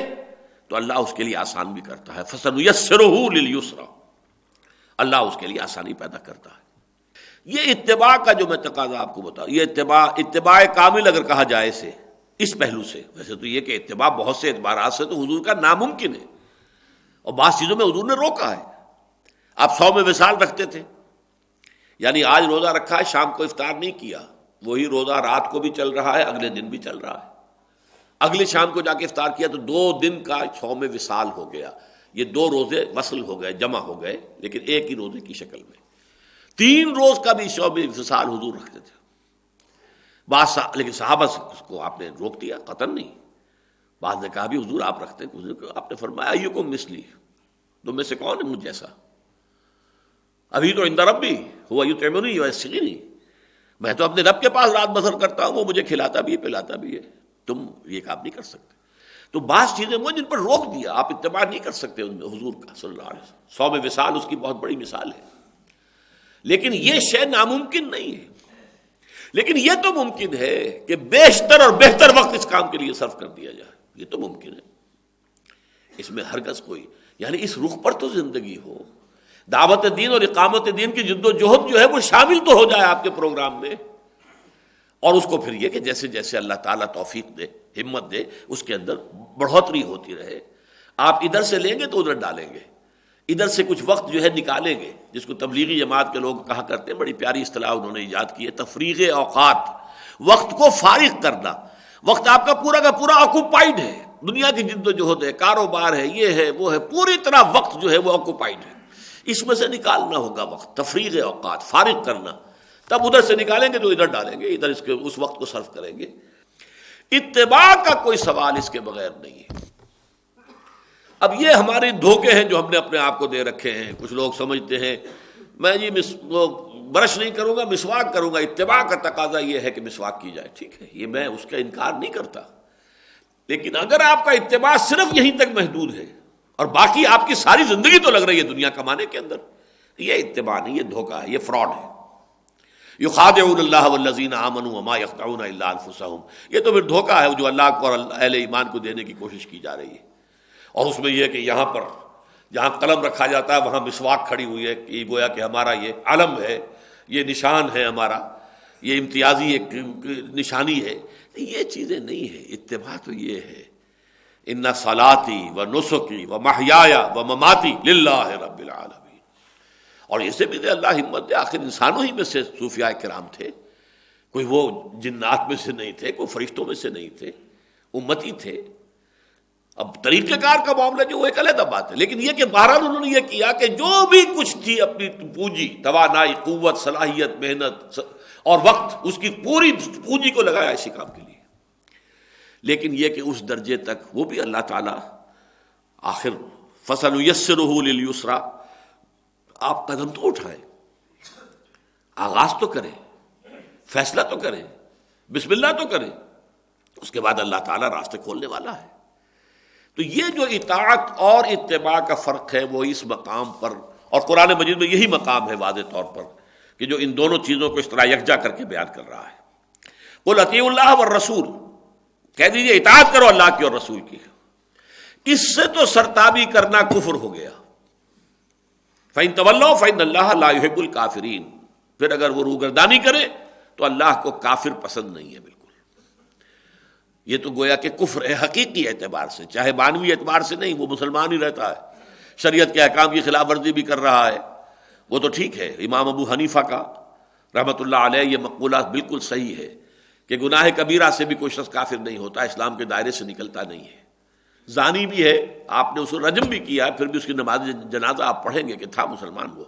تو اللہ اس کے لیے آسان بھی کرتا ہے. فَسَنُيَسِّرُهُ لِلْيُسْرَىٰ، اللہ اس کے لیے آسانی پیدا کرتا ہے. یہ اتباع کا جو میں تقاضا آپ کو بتاؤں، یہ اتباع کامل اگر کہا جائے اسے اس پہلو سے، ویسے تو یہ کہ اتباع بہت سے اعتبارات سے تو حضور کا ناممکن ہے، اور بعض چیزوں میں حضور نے روکا ہے. آپ 100 میں وصال رکھتے تھے، یعنی آج روزہ رکھا ہے، شام کو افطار نہیں کیا، وہی روزہ رات کو بھی چل رہا ہے، اگلے دن بھی چل رہا ہے، اگلے شام کو جا کے افطار کیا تو 2 دن کا 100 میں وصال ہو گیا. یہ 2 روزے وصل ہو گئے، جمع ہو گئے، لیکن ایک ہی روزے کی شکل میں. 3 روز کا بھی 100 میں وصال حضور رکھتے تھے. لیکن صحابہ کو آپ نے روک دیا، قطعاً نہیں. بعض نے کہا بھی حضور آپ رکھتے ہیں، حضور آپ نے فرمایا ایکم مثلی، تم میں سے کون ہے مجھ جیسا؟ ابھی تو عند ربی ہوا یطعمنی ویسقینی، میں تو اپنے رب کے پاس رات بسر کرتا ہوں، وہ مجھے کھلاتا بھی ہے پلاتا بھی ہے، تم یہ کام نہیں کر سکتے. تو بعض چیزیں وہ جن پر روک دیا، آپ اتباع نہیں کر سکتے ان میں حضور کا صلی اللہ علیہ وسلم. 100 میں وصال اس کی بہت بڑی مثال ہے، لیکن یہ شے ناممکن نہیں ہے. لیکن یہ تو ممکن ہے کہ بیشتر اور بہتر وقت اس کام کے لیے صرف کر دیا جائے، یہ تو ممکن ہے. اس میں ہرگز کوئی، یعنی اس رخ پر تو زندگی ہو، دعوت دین اور اقامت دین کی جد و جہد جو ہے وہ شامل تو ہو جائے آپ کے پروگرام میں. اور اس کو پھر یہ کہ جیسے جیسے اللہ تعالیٰ توفیق دے، ہمت دے، اس کے اندر بڑھوتری ہوتی رہے. آپ ادھر سے لیں گے تو ادھر ڈالیں گے، ادھر سے کچھ وقت جو ہے نکالیں گے، جس کو تبلیغی جماعت کے لوگ کہا کرتے ہیں، بڑی پیاری اصطلاح انہوں نے ایجاد کی ہے، تفریغ اوقات، وقت کو فارغ کرنا. وقت آپ کا پورا آکوپائڈ ہے، دنیا کی جد و جہد ہے، کاروبار ہے، یہ ہے وہ ہے، پوری طرح وقت جو ہے وہ آکوپائڈ ہے. اس میں سے نکالنا ہوگا وقت، تفریغ اوقات، فارغ کرنا. تب ادھر سے نکالیں گے تو ادھر ڈالیں گے، ادھر اس وقت کو صرف کریں گے. اتباع کا کوئی سوال اس کے بغیر نہیں ہے. اب یہ ہمارے دھوکے ہیں جو ہم نے اپنے آپ کو دے رکھے ہیں. کچھ لوگ سمجھتے ہیں میں جی برش نہیں کروں گا، مسواک کروں گا. اتباع کا تقاضا یہ ہے کہ مسواک کی جائے، ٹھیک ہے، یہ میں اس کا انکار نہیں کرتا. لیکن اگر آپ کا اتباع صرف یہیں تک محدود ہے اور باقی آپ کی ساری زندگی تو لگ رہی ہے دنیا کمانے کے اندر، یہ اتباع نہیں، یہ دھوکہ ہے، یہ فراڈ ہے. یخادعون اللہ والذین آمنوا وما یخدعون الا انفسهم، یہ تو پھر دھوکہ ہے جو اللہ کو اور اہل ایمان کو دینے کی کوشش کی جا رہی ہے. اور اس میں یہ کہ یہاں پر جہاں قلم رکھا جاتا ہے وہاں مسواک کھڑی ہوئی ہے، یہ گویا کہ ہمارا یہ علم ہے، یہ نشان ہے ہمارا، یہ امتیازی ایک نشانی ہے. یہ چیزیں نہیں ہیں. اتباع تو یہ ہے ان صلاتی و نسکی و محیای و مماتی للہ رب العالمین. اور اسے بھی دے اللہ ہمت دے، آخر انسانوں ہی میں سے صوفیاء کرام تھے، کوئی وہ جنات میں سے نہیں تھے، کوئی فرشتوں میں سے نہیں تھے، امتی تھے. اب طریقہ کار کا معاملہ جو وہ ایک علیحدہ بات ہے، لیکن یہ کہ بہرحال انہوں نے یہ کیا کہ جو بھی کچھ تھی اپنی پونجی، توانائی، قوت، صلاحیت، محنت اور وقت، اس کی پوری پونجی کو لگایا اسی کام کے لیے. لیکن یہ کہ اس درجے تک وہ بھی اللہ تعالیٰ آخر فَسَنُيَسِّرُهُ لِلْيُسْرَىٰ، آپ قدم تو اٹھائیں، آغاز تو کریں، فیصلہ تو کریں، بسم اللہ تو کریں، اس کے بعد اللہ تعالیٰ راستے کھولنے والا ہے. تو یہ جو اطاعت اور اتباع کا فرق ہے وہ اس مقام پر، اور قرآن مجید میں یہی مقام ہے واضح طور پر کہ جو ان دونوں چیزوں کو اس طرح یکجا کر کے بیان کر رہا ہے. قُلْ اطیعوا اللہ والرسول، کہہ دیجیے اطاعت کرو اللہ کی اور رسول کی. اس سے تو سرتابی کرنا کفر ہو گیا. فَإِن تَوَلَّوْا فَإِنَّ اللَّهَ لَا يُحِبُّ الْكَافِرِينَ، پھر اگر وہ روگردانی کرے تو اللہ کو کافر پسند نہیں ہے بالکل. یہ تو گویا کہ کفر ہے حقیقی اعتبار سے، چاہے معنوی اعتبار سے نہیں، وہ مسلمان ہی رہتا ہے، شریعت کے احکام کی خلاف ورزی بھی کر رہا ہے، وہ تو ٹھیک ہے. امام ابو حنیفہ کا رحمۃ اللہ علیہ یہ مقولہ بالکل صحیح ہے کہ گناہ کبیرہ سے بھی کوئی شخص کافر نہیں ہوتا، اسلام کے دائرے سے نکلتا نہیں ہے. زانی بھی ہے، آپ نے اس کو رجم بھی کیا ہے، پھر بھی اس کی نماز جنازہ آپ پڑھیں گے کہ تھا مسلمان وہ.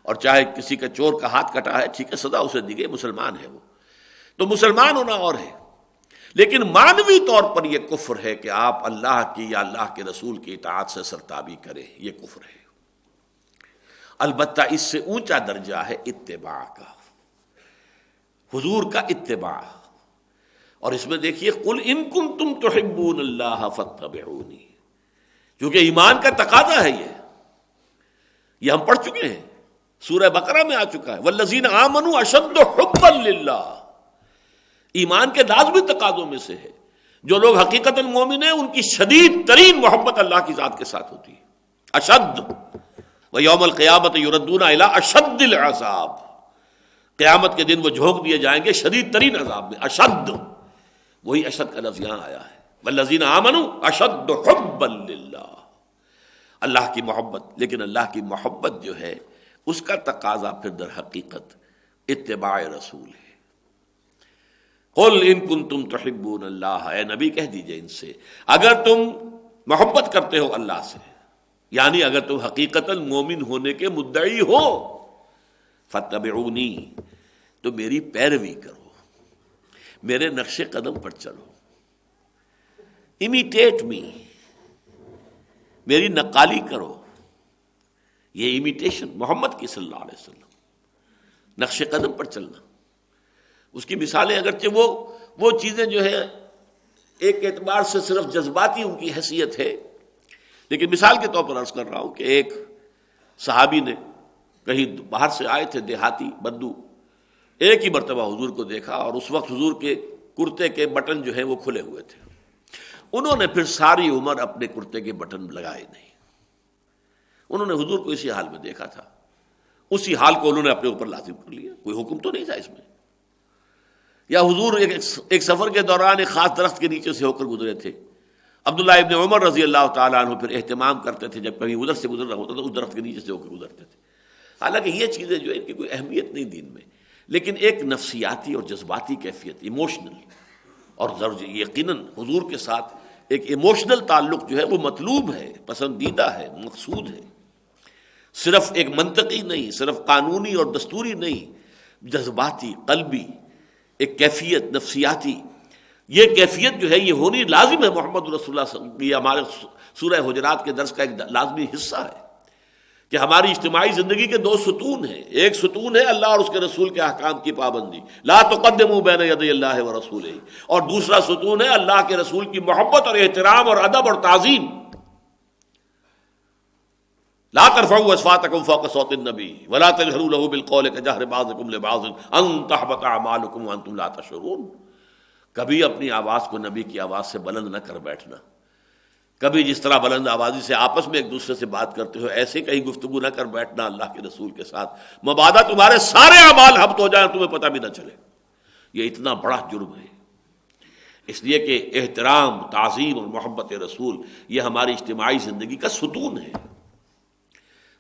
اور چاہے کسی کا چور کا ہاتھ کٹا ہے، ٹھیک ہے، سزا اسے دی گئی، مسلمان ہے وہ. تو مسلمان ہونا اور ہے، لیکن معنوی طور پر یہ کفر ہے کہ آپ اللہ کی یا اللہ کے رسول کی اطاعت سے سرتابی کریں، یہ کفر ہے. البتہ اس سے اونچا درجہ ہے اتباع کا، حضور کا اتباع. اور اس میں دیکھیے قل ان کنتم تحبون اللہ فاتبعونی، کیونکہ ایمان کا تقاضا ہے. یہ ہم پڑھ چکے ہیں، سورہ بقرہ میں آ چکا ہے، والذین آمنوا اشد حبا للہ. ایمان کے لازمی تقاضوں میں سے ہے. جو لوگ حقیقتاً مومن ہیں ان کی شدید ترین محبت اللہ کی ذات کے ساتھ ہوتی ہے. اشد ویوم القیامت یردون الی اشد العذاب، قیامت کے دن وہ جھونک دیے جائیں گے شدید ترین عذاب میں. اشد، وہی اشد کا لفظ یہاں آیا ہے. والذین آمنوا اشد حبا للہ، اللہ کی محبت. لیکن اللہ کی محبت جو ہے اس کا تقاضا پھر در حقیقت اتباع رسول ہے. قل ان کنتم تحبون اللہ، اے نبی کہہ دیجئے ان سے اگر تم محبت کرتے ہو اللہ سے، یعنی اگر تم حقیقتاً مومن ہونے کے مدعی ہو، فاتبعونی، تو میری پیروی کرو، میرے نقش قدم پر چلو. امیٹیٹ می، میری نقالی کرو. یہ امیٹیشن محمد کی صلی اللہ علیہ وسلم، نقش قدم پر چلنا. اس کی مثالیں اگرچہ وہ چیزیں جو ہے ایک اعتبار سے صرف جذباتی ان کی حیثیت ہے، لیکن مثال کے طور پر عرض کر رہا ہوں کہ ایک صحابی نے کہیں باہر سے آئے تھے، دیہاتی بدو، ایک ہی مرتبہ حضور کو دیکھا اور اس وقت حضور کے کرتے کے بٹن جو ہیں وہ کھلے ہوئے تھے. انہوں نے پھر ساری عمر اپنے کرتے کے بٹن لگائے نہیں. انہوں نے حضور کو اسی حال میں دیکھا تھا، اسی حال کو انہوں نے اپنے اوپر لازم کر لیا، کوئی حکم تو نہیں تھا اس میں. یا حضور ایک سفر کے دوران ایک خاص درخت کے نیچے سے ہو کر گزرے تھے. عبداللہ ابن عمر رضی اللہ تعالیٰ عنہ پھر اہتمام کرتے تھے جب کبھی ادھر سے گزر رہا ہوتا تو اس درخت کے نیچے سے ہو کر گزرتے تھے. حالانکہ یہ چیزیں جو ہے ان کی کوئی اہمیت نہیں دین میں، لیکن ایک نفسیاتی اور جذباتی کیفیت، ایموشنل، اور یقیناً حضور کے ساتھ ایک ایموشنل تعلق جو ہے وہ مطلوب ہے، پسندیدہ ہے، مقصود ہے. صرف ایک منطقی نہیں، صرف قانونی اور دستوری نہیں، جذباتی، قلبی ایک کیفیت، نفسیاتی. یہ کیفیت جو ہے یہ ہونی لازم ہے. محمد رسول اللہ صلی اللہ علیہ وسلم، یہ ہمارے سورہ حجرات کے درس کا ایک لازمی حصہ ہے کہ ہماری اجتماعی زندگی کے دو ستون ہیں. ایک ستون ہے اللہ اور اس کے رسول کے احکام کی پابندی، لا تقدموا بین یدی اللہ ورسولہ، اور دوسرا ستون ہے اللہ کے رسول کی محبت اور احترام اور ادب اور تعظیم. لا ترفعوا اصواتکم فوق صوت النبی ولا تجہروا له بالقول کجہر بعضکم لبعض ان تحبط اعمالکم وانتم لا تشعرون. کبھی اپنی آواز کو نبی کی آواز سے بلند نہ کر بیٹھنا. کبھی جس طرح بلند آوازی سے آپس میں ایک دوسرے سے بات کرتے ہو ایسے کہیں گفتگو نہ کر بیٹھنا اللہ کے رسول کے ساتھ، مبادا تمہارے سارے اعمال ہبط ہو جائیں تمہیں پتہ بھی نہ چلے. یہ اتنا بڑا جرم ہے. اس لیے کہ احترام، تعظیم اور محبت رسول یہ ہماری اجتماعی زندگی کا ستون ہے.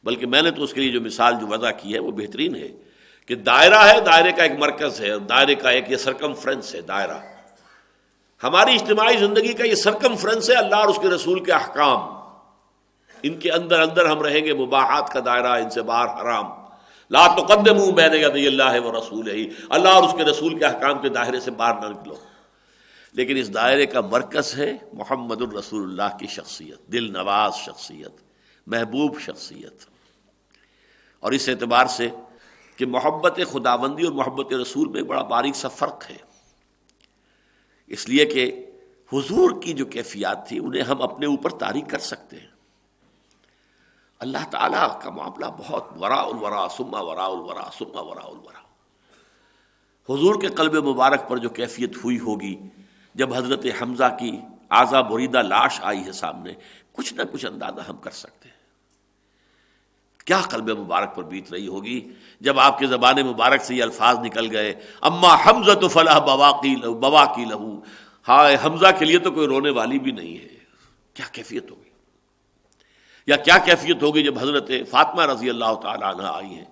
بلکہ میں نے تو اس کے لیے جو مثال جو وضع کی ہے وہ بہترین ہے کہ دائرہ ہے، دائرے کا ایک مرکز ہے، اور دائرے کا ایک یہ سرکمفرنس ہے. دائرہ ہماری اجتماعی زندگی کا یہ سرکمفرنس ہے، اللہ اور اس کے رسول کے احکام. ان کے اندر اندر ہم رہیں گے. مباحات کا دائرہ، ان سے باہر حرام. لا تقدموا بین یدی اللہ ورسولہ، اللہ اور اس کے رسول کے احکام کے دائرے سے باہر نہ نکلو. لیکن اس دائرے کا مرکز ہے محمد الرسول اللہ کی شخصیت، دل نواز شخصیت، محبوب شخصیت. اور اس اعتبار سے کہ محبت خداوندی اور محبت رسول میں بڑا باریک سا فرق ہے. اس لیے کہ حضور کی جو کیفیات تھی انہیں ہم اپنے اوپر طاری کر سکتے ہیں. اللہ تعالیٰ کا معاملہ بہت وراء الورا ثم وراء الورا ثم وراء الورا. حضور کے قلب مبارک پر جو کیفیت ہوئی ہوگی جب حضرت حمزہ کی اعضا بریدہ لاش آئی ہے سامنے، کچھ نہ کچھ اندازہ ہم کر سکتے ہیں. کیا قلب مبارک پر بیت رہی ہوگی جب آپ کے زبان مبارک سے یہ الفاظ نکل گئے، اما حمزہ فلا بواکی لہو، ہائے حمزہ کے لیے تو کوئی رونے والی بھی نہیں ہے. کیا کیفیت ہوگی؟ یا کیا کیفیت ہوگی جب حضرت فاطمہ رضی اللہ تعالیٰ عنہ آئی ہیں،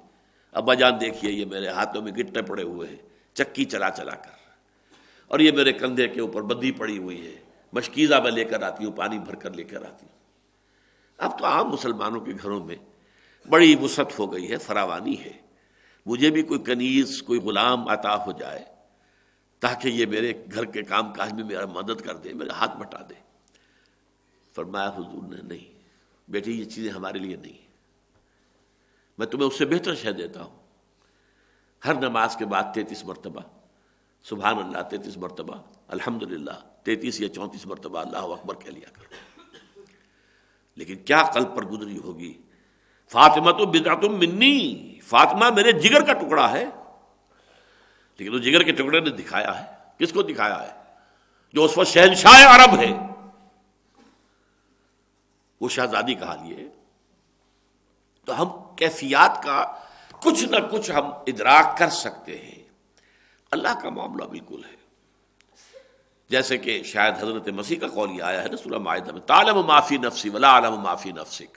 ابا جان دیکھیے یہ میرے ہاتھوں میں گٹے پڑے ہوئے ہیں چکی چلا چلا کر، اور یہ میرے کندھے کے اوپر بدی پڑی ہوئی ہے، مشکیزہ میں لے کر آتی ہوں، پانی بھر کر لے کر آتی ہوں. اب تو عام مسلمانوں کے گھروں میں بڑی وسعت ہو گئی ہے، فراوانی ہے. مجھے بھی کوئی کنیز، کوئی غلام عطا ہو جائے تاکہ یہ میرے گھر کے کام کاج میں میرا مدد کر دے، میرا ہاتھ بٹا دے. فرمایا حضور نے، نہیں بیٹی، یہ چیزیں ہمارے لیے نہیں. میں تمہیں اس سے بہتر شے دیتا ہوں. ہر نماز کے بعد 33 مرتبہ سبحان اللہ، 33 مرتبہ الحمدللہ، 33 یا 34 مرتبہ اللہ اکبر کہہ لیا کرو. لیکن کیا قلب پر گزری ہوگی، فاطمہ تو بضعۃ منی، فاطمہ میرے جگر کا ٹکڑا ہے. لیکن وہ جگر کے ٹکڑے نے دکھایا ہے کس کو دکھایا ہے؟ جو اس وقت شہنشاہ عرب ہے، وہ شہزادی کا حال یہ ہے۔ تو ہم کیفیات کا کچھ نہ کچھ ہم ادراک کر سکتے ہیں۔ اللہ کا معاملہ بالکل ہے جیسے کہ شاید حضرت مسیح کا قول یہ آیا ہے نا سورہ مائدہ میں، تعلم ما فی نفسی ولا اعلم ما فی نفسک،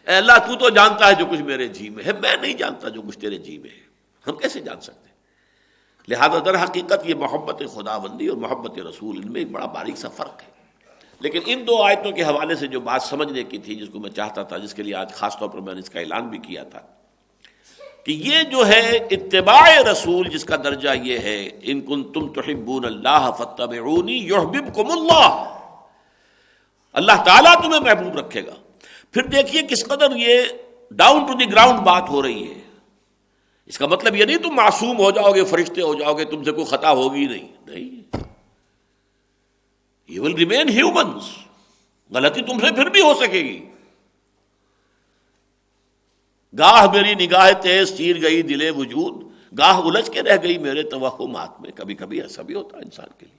اے اللہ تو تو جانتا ہے جو کچھ میرے جی میں ہے، میں نہیں جانتا جو کچھ تیرے جی میں ہے۔ ہم کیسے جان سکتے ہیں؟ لہذا در حقیقت یہ محبت خداوندی اور محبت رسول، ان میں ایک بڑا باریک سا فرق ہے۔ لیکن ان دو آیتوں کے حوالے سے جو بات سمجھنے کی تھی، جس کو میں چاہتا تھا، جس کے لیے آج خاص طور پر میں نے اس کا اعلان بھی کیا تھا، کہ یہ جو ہے اتباع رسول جس کا درجہ یہ ہے، ان کنتم تحبون اللہ فاتبعونی یحببکم اللہ، اللہ تعالیٰ تمہیں محبوب رکھے گا۔ پھر دیکھیے کس قدر یہ ڈاؤن ٹو دی گراؤنڈ بات ہو رہی ہے۔ اس کا مطلب یہ نہیں تم معصوم ہو جاؤ گے، فرشتے ہو جاؤ گے، تم سے کوئی خطا ہوگی نہیں، یو ول ریمین ہیومنز، غلطی تم سے پھر بھی ہو سکے گی۔ گاہ میری نگاہ تیز چیر گئی دل وجود، گاہ الجھ کے رہ گئی میرے توہمات میں۔ کبھی کبھی ایسا بھی ہوتا ہے انسان کے لیے،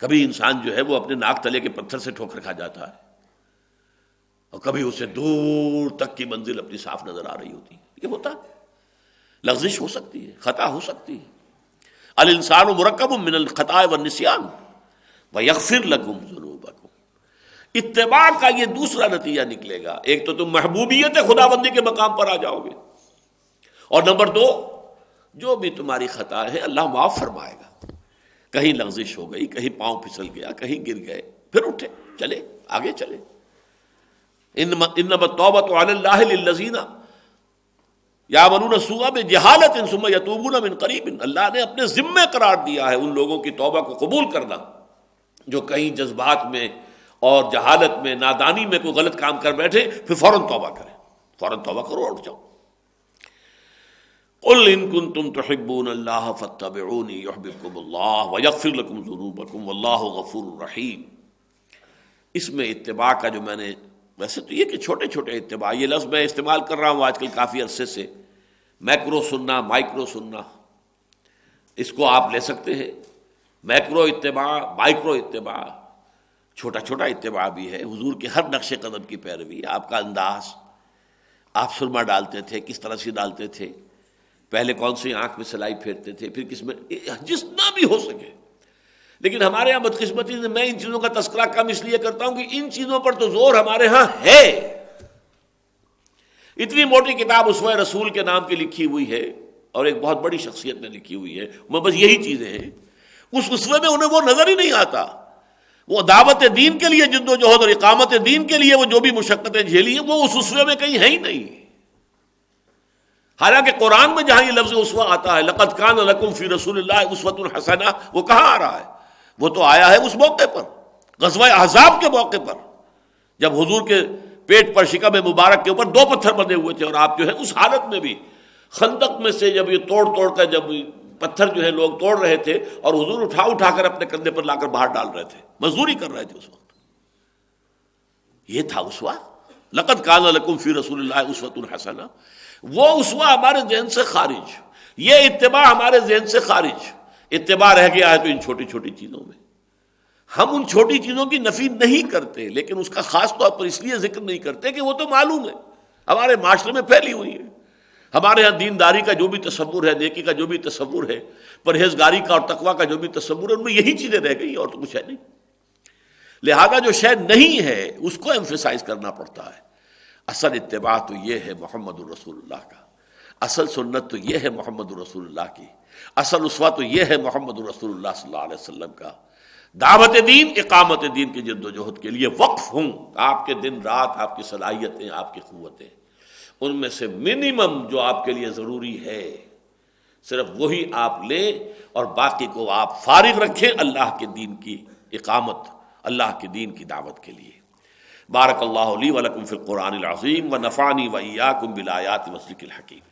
کبھی انسان جو ہے وہ اپنے ناک تلے کے پتھر سے ٹھوکر کھا جاتا ہے، اور کبھی اسے دور تک کی منزل اپنی صاف نظر آ رہی ہوتی ہے۔ یہ ہوتا ہے، لغزش ہو سکتی ہے، خطا ہو سکتی ہے۔ الانسان مرکب من الخطاء والنسیان ویغفر لکم ذنوبکم۔ اتباع کا یہ دوسرا نتیجہ نکلے گا، ایک تو تم محبوبیت خداوندی کے مقام پر آ جاؤ گے، اور نمبر دو جو بھی تمہاری خطا ہے اللہ معاف فرمائے گا۔ کہیں لغزش ہو گئی، کہیں پاؤں پھسل گیا، کہیں گر گئے، پھر اٹھے، چلے آگے چلے۔ انما التوبۃ علی اللہ للذین یعملون السوء بجہالۃ ثم یتوبون من قریب، اللہ نے اپنے ذمے قرار دیا ہے ان لوگوں کی توبہ کو قبول کرنا جو کہیں جذبات میں اور جہالت میں، نادانی میں کوئی غلط کام کر بیٹھے، پھر فوراً توبہ کریں، فوراً توبہ کرو اور اٹھ جاؤ۔ قل ان کنتم تحبون اللہ فاتبعونی یحببکم اللہ ویغفر لکم ذنوبکم واللہ غفور رحیم۔ اس میں اتباع کا جو میں نے، ویسے تو یہ کہ چھوٹے چھوٹے اتباع، یہ لفظ میں استعمال کر رہا ہوں آج کل کافی عرصے سے، میکرو سننا، مائکرو سننا، اس کو آپ لے سکتے ہیں۔ میکرو اتباع، مائکرو اتباع، چھوٹا چھوٹا اتباع بھی ہے، حضور کے ہر نقش قدم کی پیروی، آپ کا انداز، آپ سرما ڈالتے تھے کس طرح سے ڈالتے تھے، پہلے کون سی آنکھ میں سلائی پھیرتے تھے، پھر کس میں، جتنا بھی ہو سکے۔ لیکن ہمارے یہاں بدقسمتی سے میں ان چیزوں کا تذکرہ کم اس لیے کرتا ہوں کہ ان چیزوں پر تو زور ہمارے ہاں ہے۔ اتنی موٹی کتاب اسوہ رسول کے نام کی لکھی ہوئی ہے، اور ایک بہت بڑی شخصیت نے لکھی ہوئی ہے، وہ بس یہی چیزیں ہیں۔ اس اسوے میں انہیں وہ نظر ہی نہیں آتا، وہ دعوت دین کے لیے جد و جہد اور اقامت دین کے لیے وہ جو بھی مشقتیں جھیلی ہیں وہ اس اسوے میں کہیں ہے ہی نہیں۔ حالانکہ قرآن میں جہاں یہ لفظ اسوہ آتا ہے، لقد کان لکم فی رسول اللہ اسوۃ حسنہ، وہ کہاں آ رہا ہے؟ وہ تو آیا ہے اس موقع پر، غزوہ احزاب کے موقع پر، جب حضور کے پیٹ پر شکم مبارک کے اوپر 2 پتھر بندھے ہوئے تھے، اور آپ جو ہے اس حالت میں بھی خندق میں سے جب یہ توڑ کر جب پتھر جو ہے لوگ توڑ رہے تھے، اور حضور اٹھا کر اپنے کندھے پر لا کر باہر ڈال رہے تھے، مزدوری کر رہے تھے اس وقت۔ یہ تھا اسوہ، لقد کان لکم فی رسول اللہ اسوۃ حسنہ۔ وہ اسوہ ہمارے ذہن سے خارج، یہ اتباع ہمارے ذہن سے خارج۔ اتباع رہ گیا ہے تو ان چھوٹی چھوٹی چیزوں میں۔ ہم ان چھوٹی چیزوں کی نفی نہیں کرتے، لیکن اس کا خاص طور پر اس لیے ذکر نہیں کرتے کہ وہ تو معلوم ہے، ہمارے معاشرے میں پھیلی ہوئی ہے۔ ہمارے ہاں دینداری کا جو بھی تصور ہے، نیکی کا جو بھی تصور ہے، پرہیزگاری کا اور تقویٰ کا جو بھی تصور ہے، ان میں یہی چیزیں رہ گئی اور تو کچھ ہے نہیں۔ لہذا جو شے نہیں ہے اس کو ایمفیسائز کرنا پڑتا ہے۔ اصل اتباع تو یہ ہے محمد الرسول اللہ کا، اصل سنت تو یہ ہے محمد الرسول اللہ کی، اصل اسوہ تو یہ ہے محمد الرسول اللہ صلی اللہ علیہ وسلم کا۔ دعوت دین، اقامت دین کی جد و جہد کے لیے وقف ہوں، آپ کے دن رات، آپ کی صلاحیتیں، آپ کی قوتیں، ان میں سے منیمم جو آپ کے لیے ضروری ہے صرف وہی آپ لیں، اور باقی کو آپ فارغ رکھیں اللہ کے دین کی اقامت، اللہ کے دین کی دعوت کے لیے۔ بارک اللہ لی ولکم فی القرآن العظیم ونفعنی وإیاکم بالآیات والذکر الحکیم۔